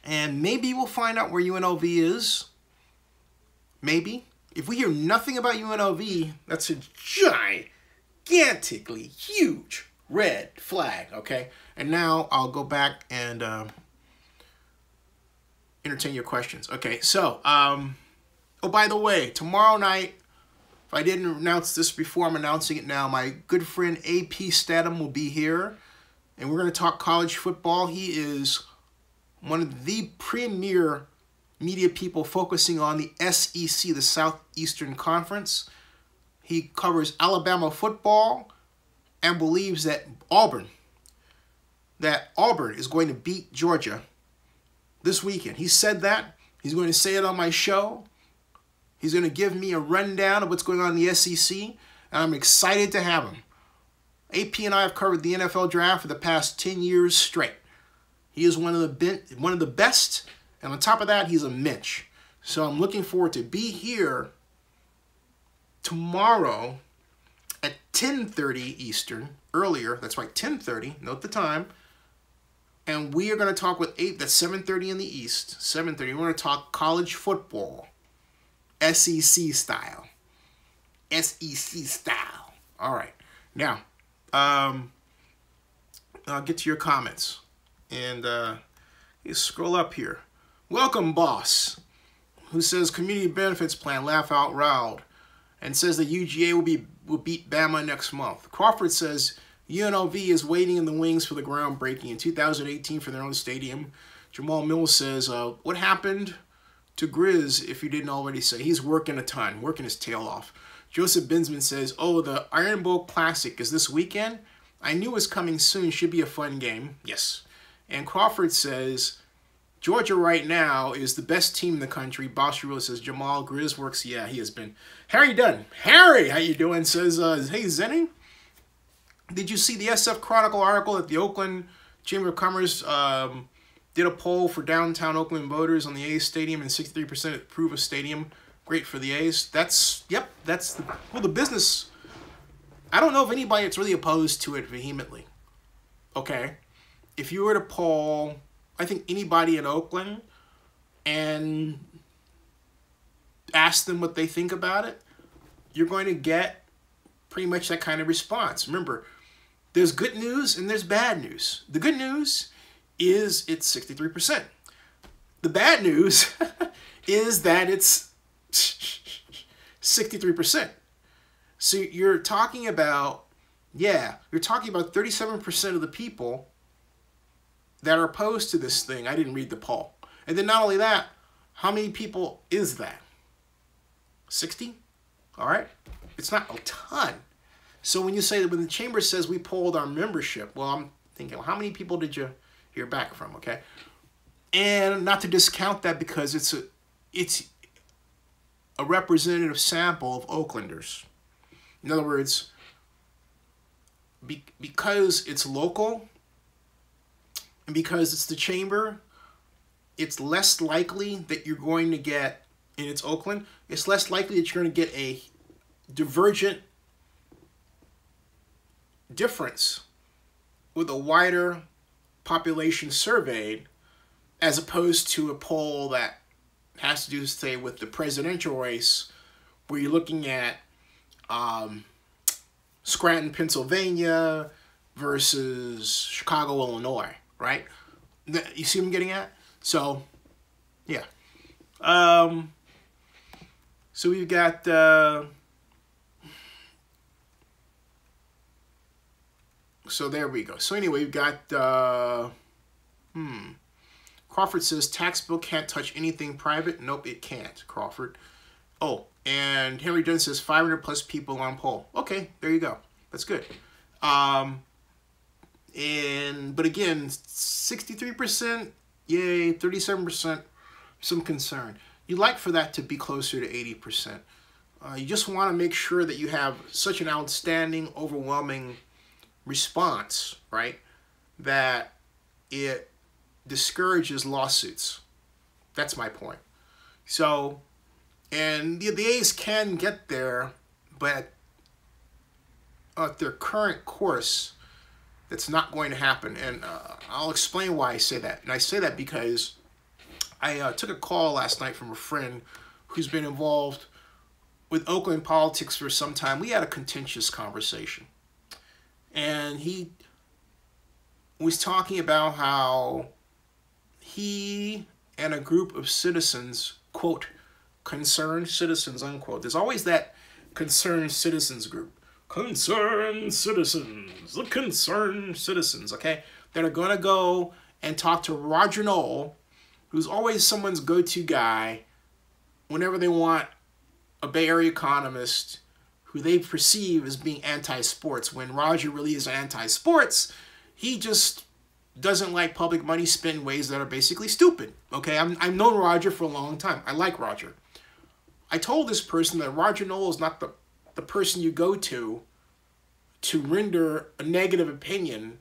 And maybe we'll find out where UNLV is. Maybe. If we hear nothing about UNLV, that's a gigantically huge red flag, okay? And now I'll go back and entertain your questions. Okay, so, oh, by the way, tomorrow night, if I didn't announce this before, I'm announcing it now. My good friend AP Statham will be here, and we're going to talk college football. He is one of the premier media people focusing on the SEC, the Southeastern Conference. He covers Alabama football and believes that Auburn is going to beat Georgia this weekend. He said that. He's going to say it on my show. He's going to give me a rundown of what's going on in the SEC, and I'm excited to have him. AP and I have covered the NFL draft for the past 10 years straight. He is one of the best, and on top of that, he's a Mitch. So I'm looking forward to be here tomorrow at 10:30 Eastern, earlier, that's right, 10:30, note the time, and we are going to talk with 8, that's 7:30 in the East, 7:30, we're going to talk college football, SEC style. SEC style. All right. Now, I'll get to your comments. And you scroll up here. Welcome, boss, who says community benefits plan, laugh out loud, and says that UGA will beat Bama next month. Crawford says UNLV is waiting in the wings for the groundbreaking in 2018 for their own stadium. Jamal Mills says, what happened to Grizz, if you didn't already say? He's working a ton, working his tail off. Joseph Binsman says, oh, the Iron Bowl Classic is this weekend? I knew it was coming soon. Should be a fun game. Yes. And Crawford says, Georgia right now is the best team in the country. Boss really says, Jamal Grizz works. Yeah, he has been. Harry Dunn. Harry, how you doing? Says, hey, Zenny, did you see the SF Chronicle article that the Oakland Chamber of Commerce did a poll for downtown Oakland voters on the A's stadium, and 63% approve of stadium? Great for the A's. Yep, that's the business. I don't know if anybody that's really opposed to it vehemently. Okay? If you were to poll, I think anybody in Oakland and ask them what they think about it, you're going to get pretty much that kind of response. Remember, there's good news and there's bad news. The good news is it's 63%. The bad news is that it's 63%. So you're talking about, you're talking about 37% of the people that are opposed to this thing. I didn't read the poll. And then not only that, how many people is that? 60? All right. It's not a ton. So when you say that when the chamber says we polled our membership, well, I'm thinking, well, how many people did you hear back from? Okay. And not to discount that, because it's a representative sample of Oaklanders. In other words, because it's local and because it's the chamber, it's less likely that you're going to get, and it's Oakland, it's less likely that you're going to get a divergent difference with a wider population surveyed, as opposed to a poll that has to do, say, with the presidential race, where you're looking at Scranton, Pennsylvania versus Chicago, Illinois, right? You see what I'm getting at? So, yeah. So we've got so there we go. So anyway, we've got Crawford says tax bill can't touch anything private. Nope, it can't, Crawford. Oh, and Henry Dunn says 500 plus people on poll. Okay, there you go. That's good. But again, 63%, yay, 37%, some concern. You'd like for that to be closer to 80%. You just want to make sure that you have such an outstanding, overwhelming response, right, that it discourages lawsuits. That's my point. So, and the A's can get there, but at their current course, that's not going to happen. And I'll explain why I say that. And I say that because I took a call last night from a friend who's been involved with Oakland politics for some time. We had a contentious conversation. And he was talking about how he and a group of citizens, quote, concerned citizens, unquote. There's always that concerned citizens group. Concerned citizens, the concerned citizens, okay? That are going to go and talk to Roger Knoll, who's always someone's go-to guy whenever they want a Bay Area economist who they perceive as being anti-sports, when Roger really is anti-sports. He just doesn't like public money spent in ways that are basically stupid. Okay, I've known Roger for a long time. I like Roger. I told this person that Roger Knoll is not the person you go to render a negative opinion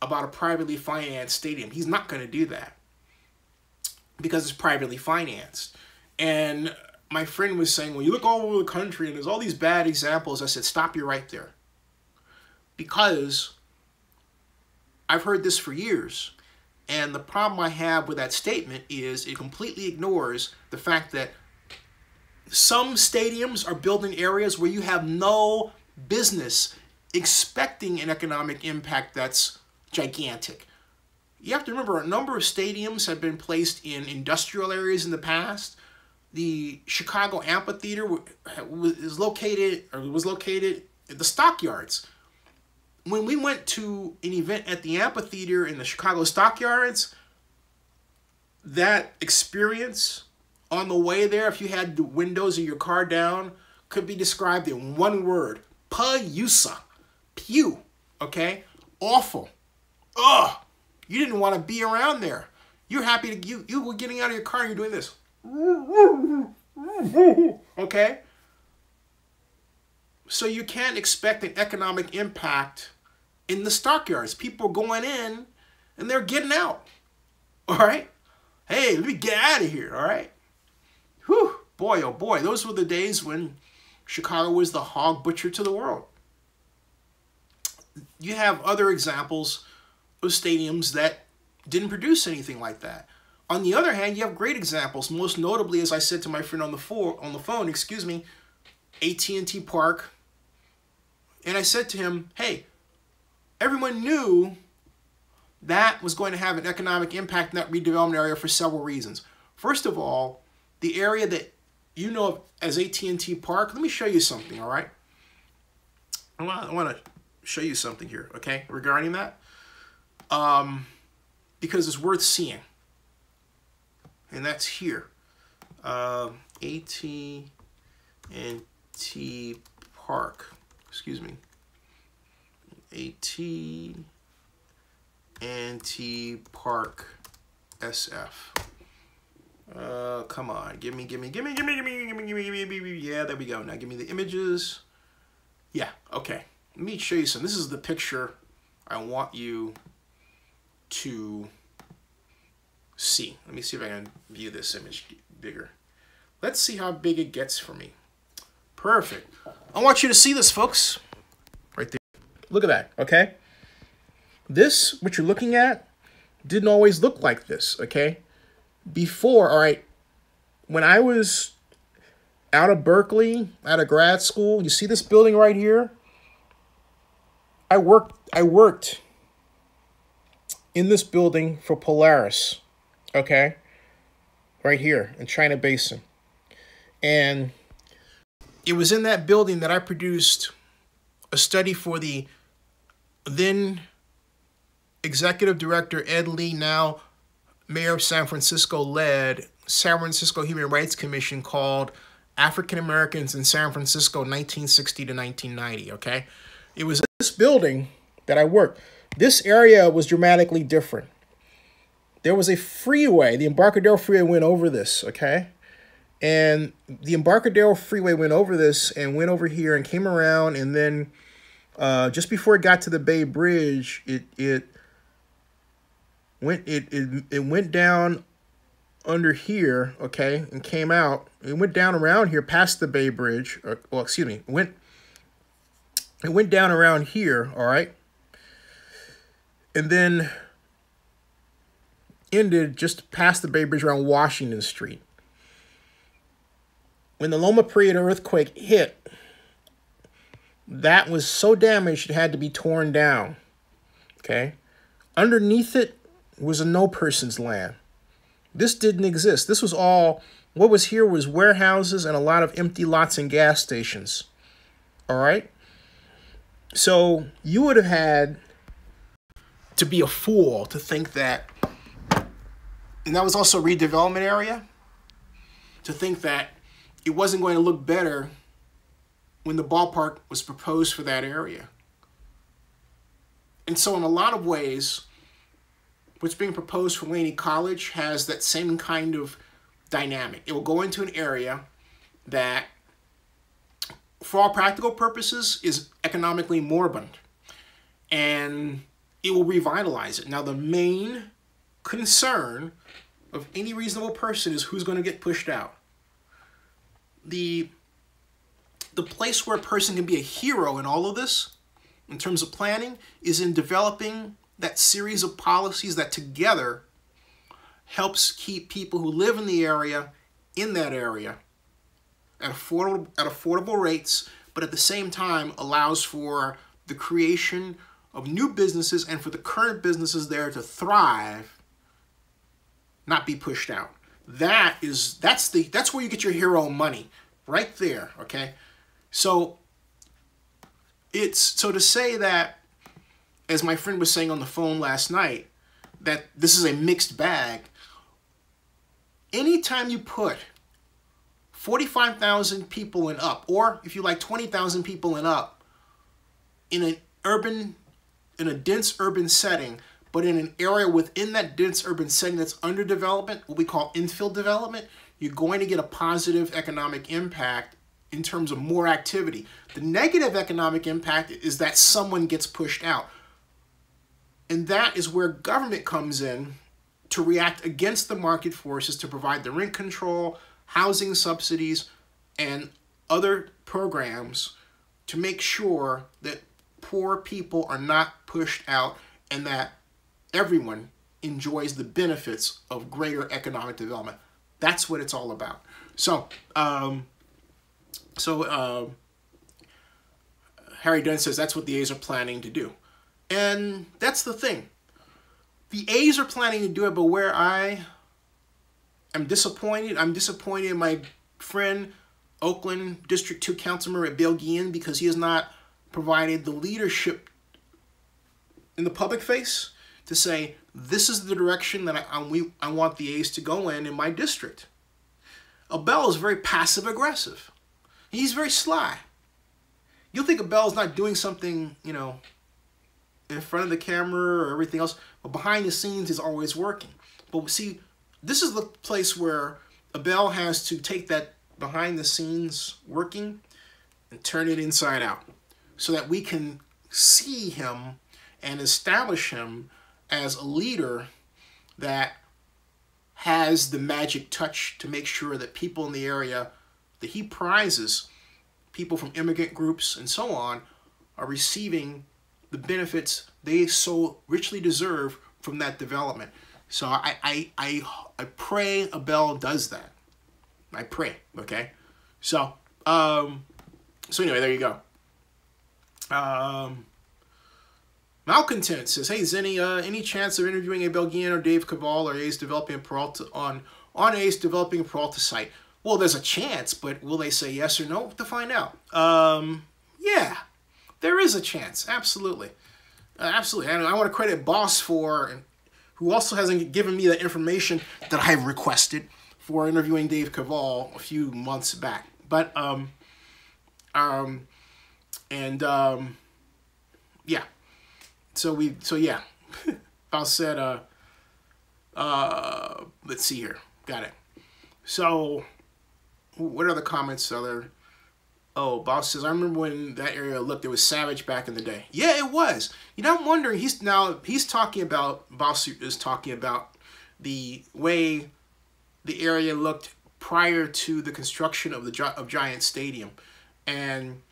about a privately financed stadium. He's not going to do that because it's privately financed. And my friend was saying, well, you look all over the country and there's all these bad examples. I said, stop you right there. Because I've heard this for years. And the problem I have with that statement is it completely ignores the fact that some stadiums are built in areas where you have no business expecting an economic impact that's gigantic. You have to remember, a number of stadiums have been placed in industrial areas in the past. The Chicago Amphitheater was located at the stockyards. When we went to an event at the amphitheater in the Chicago stockyards, that experience on the way there, if you had the windows of your car down, could be described in one word: Payusa. Pew. Okay? Awful. Ugh. You didn't want to be around there. You're happy to, you were getting out of your car and you're doing this. Okay? So you can't expect an economic impact in the stockyards. People are going in and they're getting out. All right? Hey, let me get out of here. All right? Whew. Boy, oh boy. Those were the days when Chicago was the hog butcher to the world. You have other examples of stadiums that didn't produce anything like that. On the other hand, you have great examples. Most notably, as I said to my friend on the phone, excuse me, AT&T Park. And I said to him, hey, everyone knew that was going to have an economic impact in that redevelopment area for several reasons. First of all, the area that you know of as AT&T Park, let me show you something, all right? I want to show you something here, okay, regarding that. Because it's worth seeing. And that's here. AT&T Park. Excuse me. AT&T Park SF. Come on. Give me. Yeah, there we go. Now give me the images. Yeah, okay. Let me show you some. This is the picture I want you to see. Let me see if I can view this image bigger. Let's see how big it gets for me. Perfect. I want you to see this, folks. Right there. Look at that, okay? This, what you're looking at, didn't always look like this, okay? Before, all right, when I was out of Berkeley, out of grad school, you see this building right here? I worked in this building for Polaris, okay? Right here in China Basin. And it was in that building that I produced a study for the then executive director Ed Lee, now mayor of San Francisco, led San Francisco Human Rights Commission, called African Americans in San Francisco 1960 to 1990, okay? It was this building that I worked. This area was dramatically different. There was a freeway. The Embarcadero Freeway went over this, okay? And the Embarcadero Freeway went over this and went over here and came around, and then just before it got to the Bay Bridge, it went down under here, okay, and came out. It went down around here past the Bay Bridge. Well, excuse me. It went down around here, all right, and then ended just past the Bay Bridge around Washington Street. When the Loma Prieta earthquake hit, that was so damaged it had to be torn down, okay? Underneath it was a no person's land. This didn't exist. This was all, what was here was warehouses and a lot of empty lots and gas stations, all right? So you would have had to be a fool to think that, and that was also a redevelopment area, to think that it wasn't going to look better when the ballpark was proposed for that area. And so in a lot of ways, what's being proposed for Laney College has that same kind of dynamic. It will go into an area that, for all practical purposes, is economically moribund. And it will revitalize it. Now, the main concern of any reasonable person is who's going to get pushed out. the place where a person can be a hero in all of this, in terms of planning, is in developing that series of policies that together helps keep people who live in the area in that area at affordable rates, but at the same time allows for the creation of new businesses and for the current businesses there to thrive, not be pushed out. That's where you get your hero money, right there. Okay, so to say that, as my friend was saying on the phone last night, that this is a mixed bag. Anytime you put 45,000 people and up, or if you like 20,000 people and up, in a dense urban setting, but in an area within that dense urban setting that's under development, what we call infill development, you're going to get a positive economic impact in terms of more activity. The negative economic impact is that someone gets pushed out. And that is where government comes in to react against the market forces, to provide the rent control, housing subsidies, and other programs to make sure that poor people are not pushed out and that everyone enjoys the benefits of greater economic development. That's what it's all about. So, Harry Dunn says that's what the A's are planning to do. And that's the thing. The A's are planning to do it, but where I am disappointed, I'm disappointed in my friend, Oakland District 2 Councilman Bill Guillen, because he has not provided the leadership in the public face to say, this is the direction that I want the A's to go in my district. Abel is very passive-aggressive. He's very sly. You'll think Abel's not doing something, you know, in front of the camera or everything else, but behind the scenes is always working. But see, this is the place where Abel has to take that behind the scenes working and turn it inside out so that we can see him and establish him as a leader that has the magic touch to make sure that people in the area that he prizes, people from immigrant groups and so on, are receiving the benefits they so richly deserve from that development. So I pray Abel does that. I pray, okay? So anyway, there you go. Malcontent says, hey, is any chance of interviewing Abel Guillen or Dave Cavall or A's Developing Peralta on A's Developing Peralta site? Well, there's a chance, but will they say yes or no? We'll have to find out. Yeah, there is a chance. Absolutely. Absolutely. And I want to credit Boss who also hasn't given me the information that I requested for interviewing Dave Cavall a few months back. But, yeah. So yeah. Boss said, let's see here. Got it. So, what are the comments are there? Oh, Boss says, I remember when that area looked, it was savage back in the day. Yeah, it was. You know, I'm wondering, he's talking about, Boss is talking about the way the area looked prior to the construction of Giants Stadium. And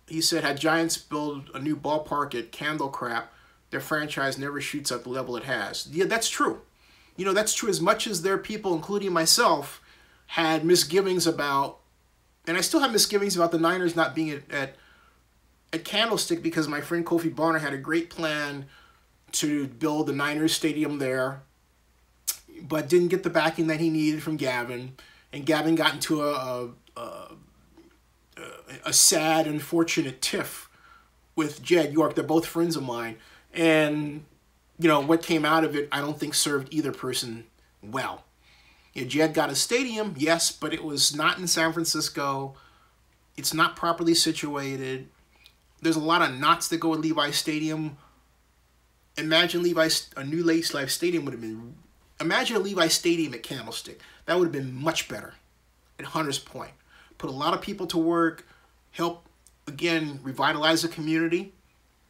he said, had Giants build a new ballpark at Candle Crap, their franchise never shoots at the level it has. Yeah, that's true. You know, that's true as much as their people, including myself, had misgivings about, and I still have misgivings about the Niners not being at Candlestick, because my friend Kofi Bonner had a great plan to build the Niners stadium there, but didn't get the backing that he needed from Gavin, and Gavin got into a sad, unfortunate tiff with Jed York. They're both friends of mine, and you know what came out of it, I don't think served either person well. You know, Jed got a stadium, yes, but it was not in San Francisco. It's not properly situated. There's a lot of knots that go with Levi's Stadium. Imagine a new Life Stadium would have been. Imagine a Levi's Stadium at Candlestick. That would have been much better at Hunters Point. Put a lot of people to work, help, again, revitalize the community,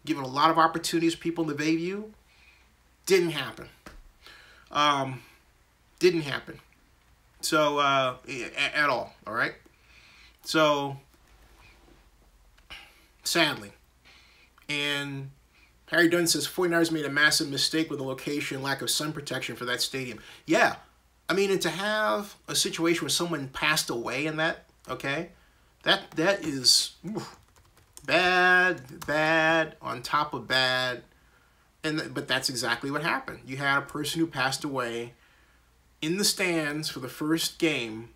given a lot of opportunities for people in the Bayview. Didn't happen. Didn't happen. So, at all right? So, sadly. And Harry Dunn says 49ers made a massive mistake with the location, lack of sun protection for that stadium. Yeah. I mean, and to have a situation where someone passed away in that, okay, that is bad on top of bad. But that's exactly what happened. You had a person who passed away in the stands for the first game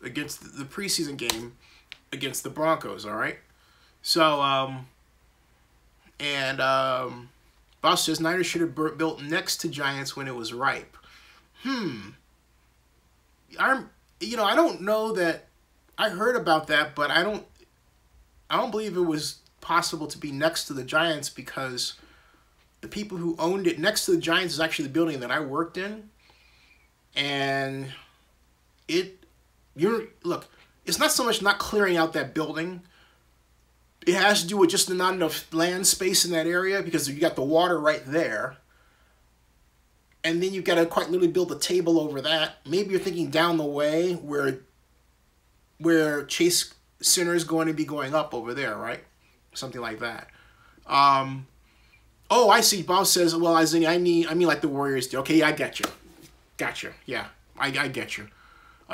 against the preseason game against the Broncos, all right? So, Boss says Niners should have built next to Giants when it was ripe. I don't know that I heard about that, but I don't believe it was possible to be next to the Giants because the people who owned it next to the Giants is actually the building that I worked in. And look, it's not so much not clearing out that building. It has to do with just not enough land space in that area because you got the water right there. And then you've got to quite literally build a table over that. Maybe you're thinking down the way where Chase Center is going to be going up over there, right? Something like that. Oh, I see. Bob says, well, I mean like the Warriors do. Okay, yeah, I get you. Gotcha. Yeah, I get you.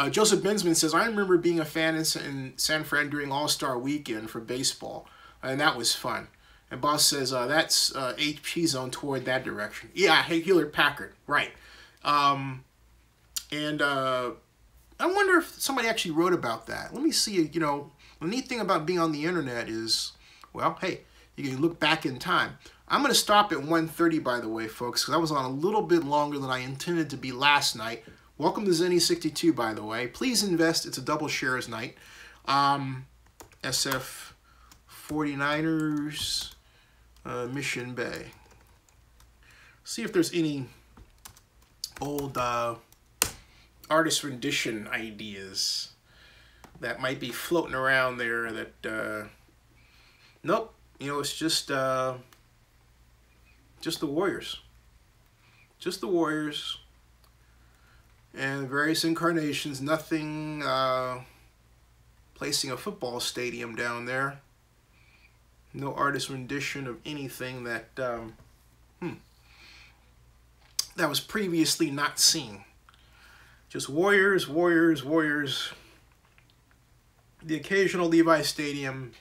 Joseph Bensman says, I remember being a fan in San Fran during All-Star Weekend for baseball, and that was fun. And Boss says, that's HP Zone toward that direction. Yeah, Hewlett-Packard, right. I wonder if somebody actually wrote about that. Let me see, the neat thing about being on the internet is, well, hey, you can look back in time. I'm going to stop at 1:30, by the way, folks, because I was on a little bit longer than I intended to be last night. Welcome to Zenny62, by the way. Please invest. It's a double shares night. SF 49ers, Mission Bay. See if there's any old artist rendition ideas that might be floating around there that, nope, it's just the Warriors. Just the Warriors. And various incarnations. Nothing placing a football stadium down there. No artist rendition of anything that that was previously not seen. Just Warriors, Warriors, Warriors. The occasional Levi Stadium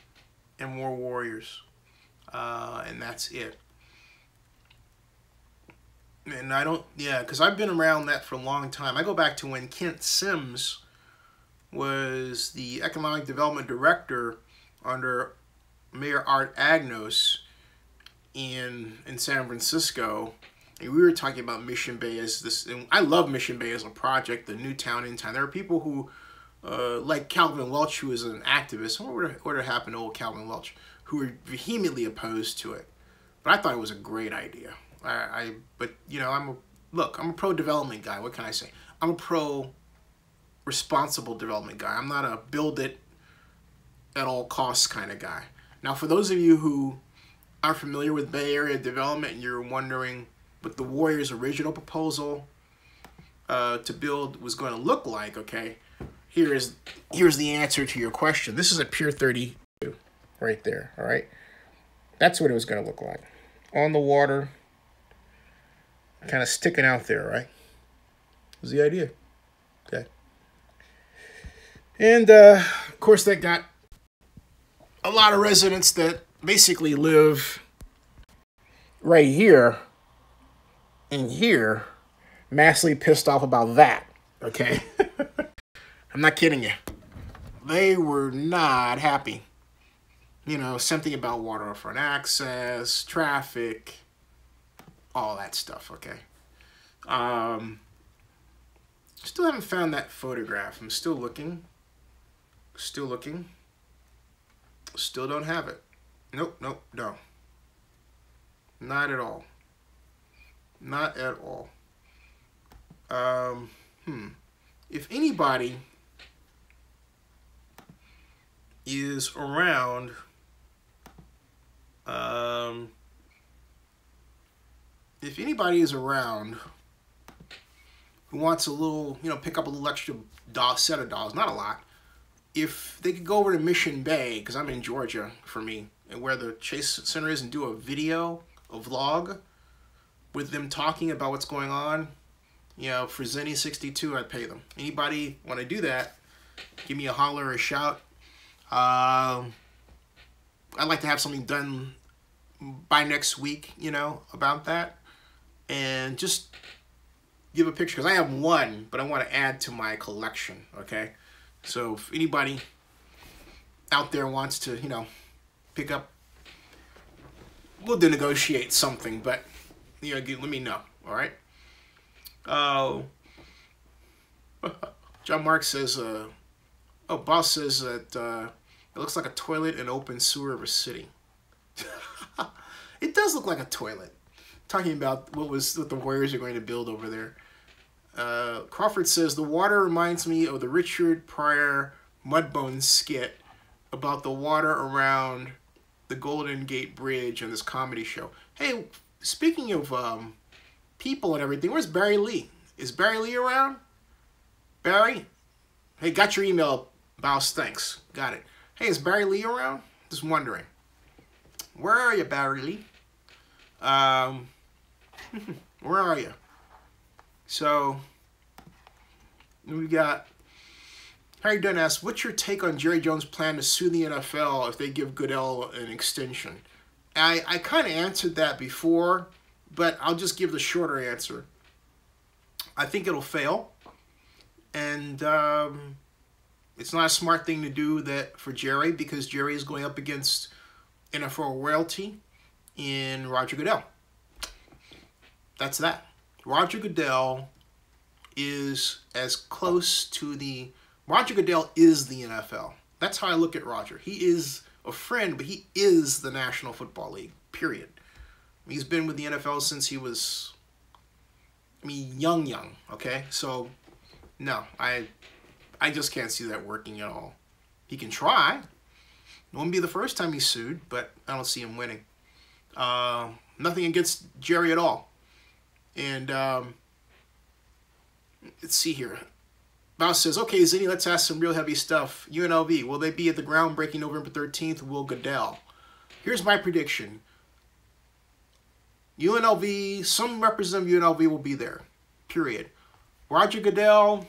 and more Warriors. And that's it. And because I've been around that for a long time. I go back to when Kent Sims was the Economic Development Director under Mayor Art Agnos in San Francisco. And we were talking about Mission Bay as this, and I love Mission Bay as a project, the new town in town. There are people who, like Calvin Welch, who is an activist, what would happen to old Calvin Welch, who were vehemently opposed to it. But I thought it was a great idea. But I'm a pro-development guy. What can I say? I'm a pro-responsible development guy. I'm not a build-it-at-all-costs kind of guy. Now, for those of you who are familiar with Bay Area development and you're wondering what the Warriors' original proposal to build was going to look like, okay, here's the answer to your question. This is a Pier 32 right there, all right? That's what it was going to look like. On the water, kind of sticking out there, right? Was the idea. Okay. And, of course, that got a lot of residents that basically live right here and here massively pissed off about that, okay? I'm not kidding you. They were not happy. Something about waterfront access, traffic, all that stuff, okay? Still haven't found that photograph. I'm still looking. Still looking. Still don't have it. Nope, no. Not at all. Not at all. If anybody is around, who wants a little, pick up a little extra set of dollars, not a lot, if they could go over to Mission Bay, because I'm in Georgia for me, and where the Chase Center is, and do a video, a vlog, with them talking about what's going on, you know, for Zenny 62, I'd pay them. Anybody want to do that, give me a holler or a shout. I'd like to have something done by next week, you know, about that. And just give a picture, because I have one, but I want to add to my collection, okay? So if anybody out there wants to, you know, pick up, we'll negotiate something, but, you know, let me know, all right? John Mark says, oh, Boss says that it looks like a toilet and open sewer of a city. It does look like a toilet. Talking about what the Warriors are going to build over there. Crawford says, the water reminds me of the Richard Pryor Mudbones skit about the water around the Golden Gate Bridge on this comedy show. Hey, speaking of people and everything, where's Barry Lee? Is Barry Lee around? Barry? Hey, got your email, Bouse, thanks. Got it. Hey, is Barry Lee around? Just wondering. Where are you, Barry Lee? Where are you? So, we got Harry Dunn asks, what's your take on Jerry Jones' plan to sue the NFL if they give Goodell an extension? I kind of answered that before, but I'll just give the shorter answer. I think it'll fail, and it's not a smart thing to do that for Jerry, because Jerry is going up against NFL royalty in Roger Goodell. That's that. Roger Goodell is as close to Roger Goodell is the NFL. That's how I look at Roger. He is a friend, but he is the National Football League, period. He's been with the NFL since he was, young, okay? So, no, I just can't see that working at all. He can try. It won't be the first time he's sued, but I don't see him winning. Nothing against Jerry at all. And let's see here. Mouse says, okay, Zinni, let's ask some real heavy stuff. UNLV, will they be at the groundbreaking November 13th? Will Goodell? Here's my prediction. UNLV, some representative of UNLV will be there. Period. Roger Goodell,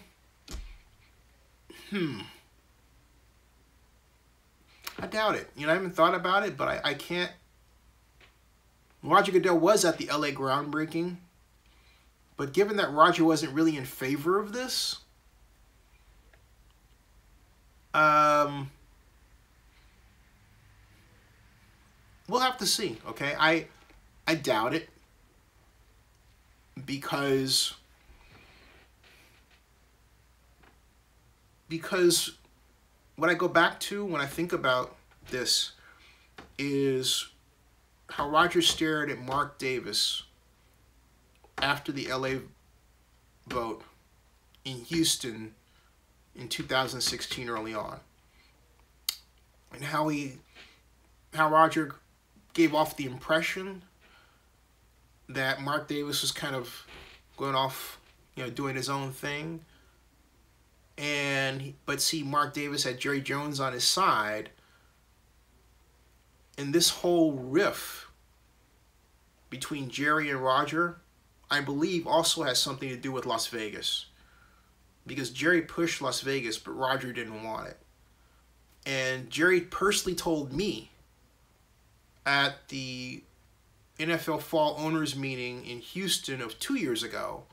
I doubt it. You know, I haven't thought about it, but I can't. Roger Goodell was at the LA groundbreaking, but given that Roger wasn't really in favor of this, we'll have to see, okay? I doubt it, because what I go back to when I think about this is how Roger stared at Mark Davis after the LA vote in Houston in 2016 early on, and how Roger gave off the impression that Mark Davis was kind of going off, you know, doing his own thing, but see, Mark Davis had Jerry Jones on his side, and this whole riff between Jerry and Roger, I believe, also has something to do with Las Vegas, because Jerry pushed Las Vegas, but Roger didn't want it. And Jerry personally told me at the NFL Fall Owners Meeting in Houston of 2 years ago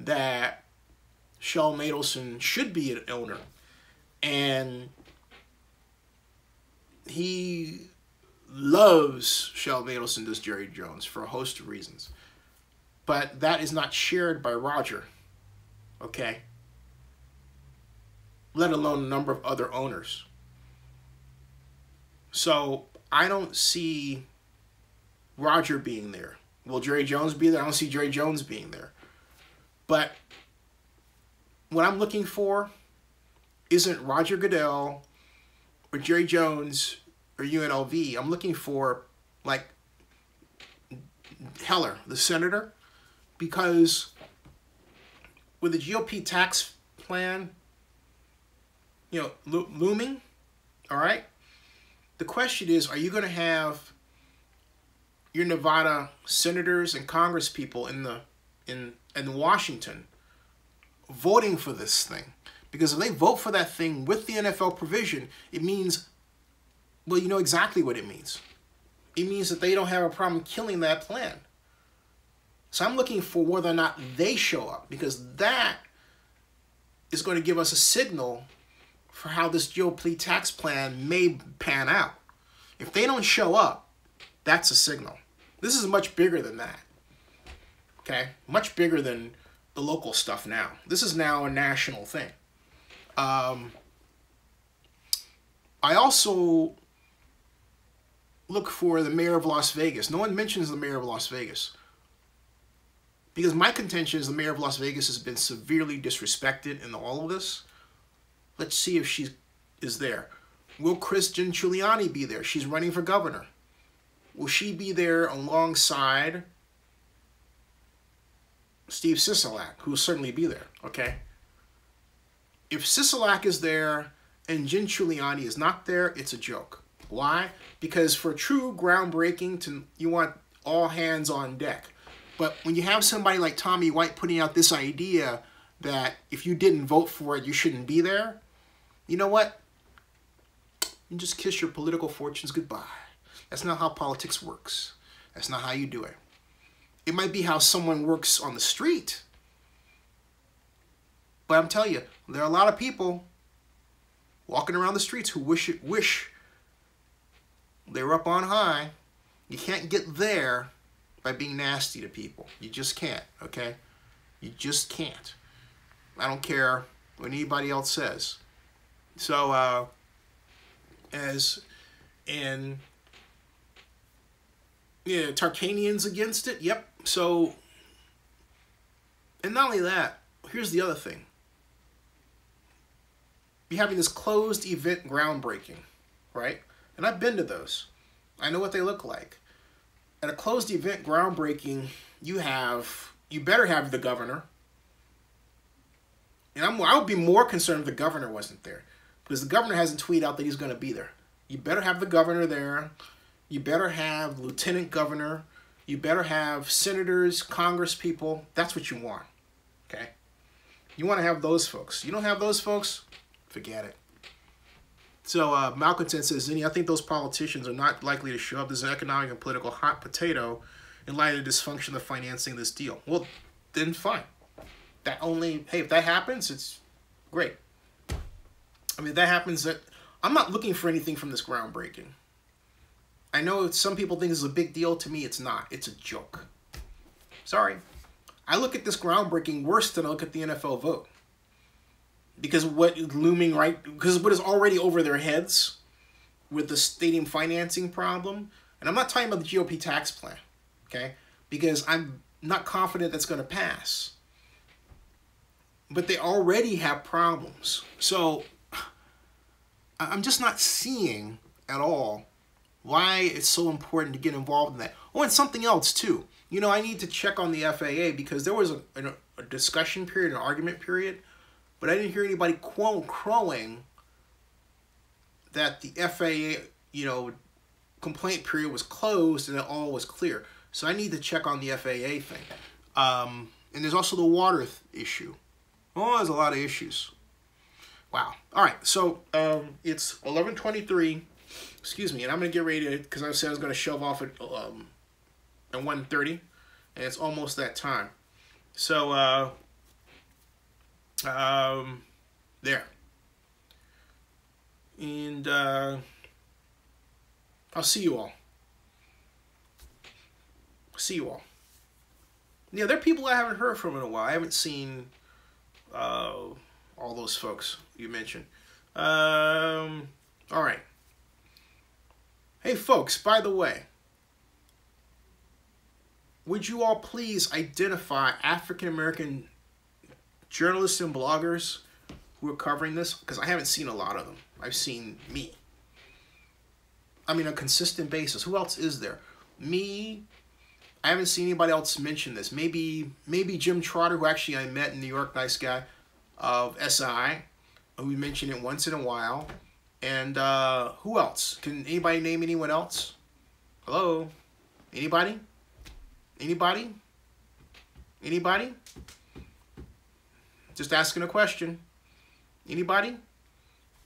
that Shell Madelson should be an owner. And he loves Shell Madelson, does Jerry Jones, for a host of reasons. But that is not shared by Roger, okay? Let alone a number of other owners. So I don't see Roger being there. Will Jerry Jones be there? I don't see Jerry Jones being there. But what I'm looking for isn't Roger Goodell or Jerry Jones or UNLV. I'm looking for, like, Heller, the senator, because with the GOP tax plan, looming. All right. The question is, are you going to have your Nevada senators and Congress people in Washington voting for this thing? Because if they vote for that thing with the NFL provision, it means, well, you know exactly what it means. It means that they don't have a problem killing that plan. So I'm looking for whether or not they show up, because that is going to give us a signal for how this GOP tax plan may pan out. If they don't show up, that's a signal. This is much bigger than that. Okay? Much bigger than the local stuff now. This is now a national thing. I also look for the mayor of Las Vegas. No one mentions the mayor of Las Vegas, because my contention is the mayor of Las Vegas has been severely disrespected in all of this. Let's see if she is there. Will Kristen Giuliani be there? She's running for governor. Will she be there alongside Steve Sisolak, who will certainly be there, okay? If Sisolak is there and Jen Giuliani is not there, it's a joke. Why? Because for true groundbreaking, you want all hands on deck. But when you have somebody like Tommy White putting out this idea that if you didn't vote for it, you shouldn't be there, you know what? You just kiss your political fortunes goodbye. That's not how politics works. That's not how you do it. It might be how someone works on the street. But I'm telling you, there are a lot of people walking around the streets who wish they were up on high. You can't get there by being nasty to people. You just can't, okay? You just can't. I don't care what anybody else says. So, Tarkanians against it, yep. So, and not only that, here's the other thing. You're having this closed event groundbreaking, right? And I've been to those. I know what they look like. At a closed event groundbreaking, you better have the governor. And I would be more concerned if the governor wasn't there, because the governor hasn't tweeted out that he's going to be there. You better have the governor there. You better have lieutenant governor. You better have senators, congress people. That's what you want, okay? You want to have those folks. You don't have those folks, forget it. So Malcontent says, Zinni, I think those politicians are not likely to show up. There's an economic and political hot potato in light of the dysfunction of financing this deal. Well, then fine. Hey, if that happens, it's great. I mean, that happens. I'm not looking for anything from this groundbreaking. I know some people think this is a big deal. To me, it's not. It's a joke. Sorry. I look at this groundbreaking worse than I look at the NFL vote. Because what is looming, right? Because what is already over their heads with the stadium financing problem. And I'm not talking about the GOP tax plan, okay? Because I'm not confident that's going to pass. But they already have problems. So I'm just not seeing at all why it's so important to get involved in that. Oh, and something else too. You know, I need to check on the FAA, because there was a discussion period, an argument period, but I didn't hear anybody crowing that the FAA, complaint period was closed and it all was clear. So I need to check on the FAA thing. And there's also the water issue. Oh, there's a lot of issues. Wow. All right. So it's 11:23. Excuse me. And I'm going to get ready to, because I said I was going to shove off at 1:30. And it's almost that time. So there. And I'll see you all. See you all. Yeah, there are people I haven't heard from in a while. I haven't seen all those folks you mentioned. All right. Hey, folks, by the way, would you all please identify African-American journalists and bloggers who are covering this? Because I haven't seen a lot of them. I've seen me. I mean, on a consistent basis. Who else is there? Me. I haven't seen anybody else mention this. Maybe Jim Trotter, who actually I met in New York, nice guy, of SI. We mention it once in a while. And who else? Can anybody name anyone else? Hello? Anybody? Anybody? Anybody? Just asking a question. Anybody?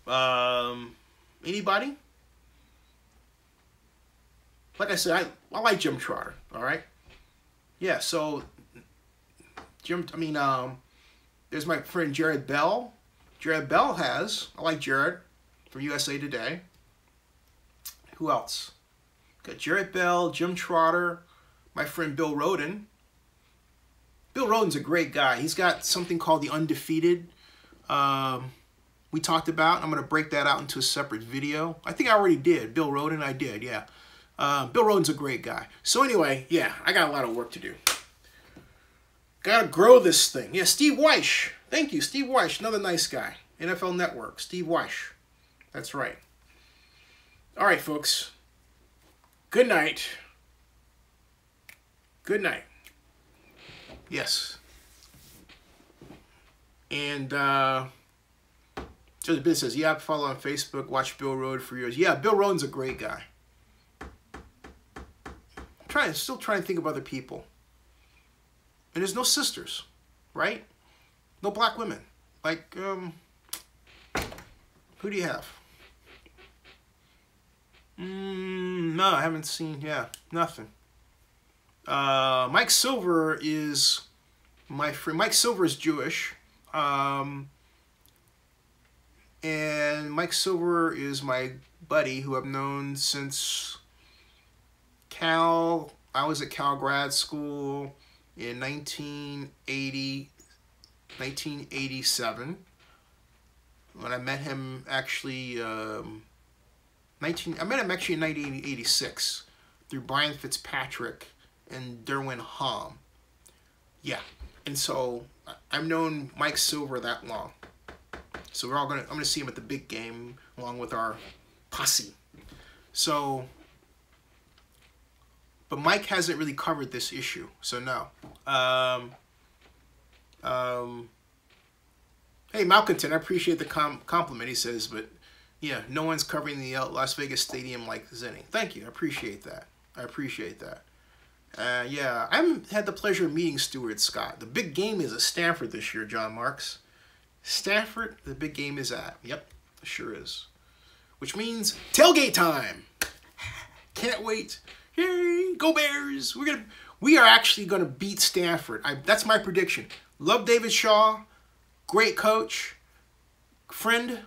Anybody? Like I said, I like Jim Trotter, all right? Yeah, so there's my friend Jared Bell. Jared Bell I like Jared from USA Today. Who else? Got Jared Bell, Jim Trotter, my friend Bill Rhoden. Bill Rhoden's a great guy. He's got something called The Undefeated. We talked about. I'm going to break that out into a separate video. I think I already did. Bill Rhoden, I did, yeah. Bill Rhoden's a great guy. So anyway, yeah, I got a lot of work to do. Got to grow this thing. Yeah, Steve Weish. Thank you, Steve Weish. Another nice guy. NFL Network, Steve Weish. That's right. All right, folks. Good night. Good night. Yes. And Joe the Biz says, yeah, follow on Facebook, watch Bill Rhoden for years. Yeah, Bill Rhoden's a great guy. Still trying to think of other people. And there's no sisters, right? No black women. Like, who do you have? No, I haven't seen, yeah, nothing. Mike Silver is my friend. Mike Silver is Jewish. And Mike Silver is my buddy who I've known since Cal. I was at Cal grad school in 1987. When I met him actually, I met him actually in 1986 through Brian Fitzpatrick and Derwin Hom. Yeah, and so I've known Mike Silver that long. So I'm gonna see him at the big game along with our posse. So, but Mike hasn't really covered this issue, so no. Hey, Malcontent, I appreciate the compliment, he says, but yeah, no one's covering the Las Vegas Stadium like Zenny. Thank you, I appreciate that. I appreciate that. Yeah, I've had the pleasure of meeting Stuart Scott. The big game is at Stanford this year, John Marks. Stanford, the big game is at. Yep, it sure is. Which means tailgate time. Can't wait. Yay, go Bears. We are actually gonna beat Stanford. That's my prediction. Love David Shaw, great coach, friend,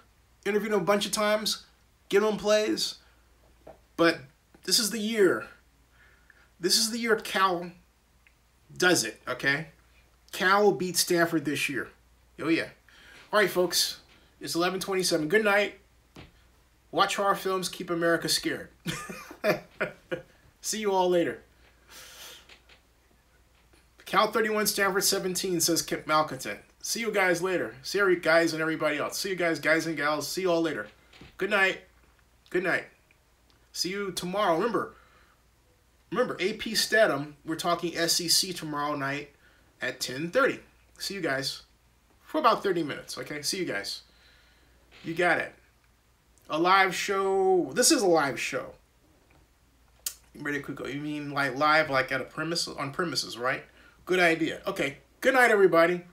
interviewed him a bunch of times, get him plays. But this is the year. This is the year Cal does it, okay? Cal will beat Stanford this year. Oh yeah. All right, folks. It's 11:27. Good night. Watch horror films. Keep America scared. See you all later. Cal 31, Stanford 17, says Kip Malcontent. See you guys later. See you guys and everybody else. See you guys and gals. See you all later. Good night. Good night. See you tomorrow. Remember, AP Stedham, we're talking SEC tomorrow night at 10:30. See you guys for about 30 minutes, okay? See you guys. You got it. A live show. This is a live show. Ready quick. You mean like live, like at a on premises, right? Good idea. Okay. Good night, everybody.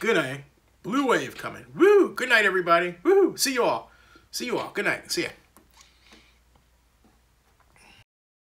Good night. Blue wave coming. Woo! Good night, everybody. Woo! See you all. See you all. Good night. See ya.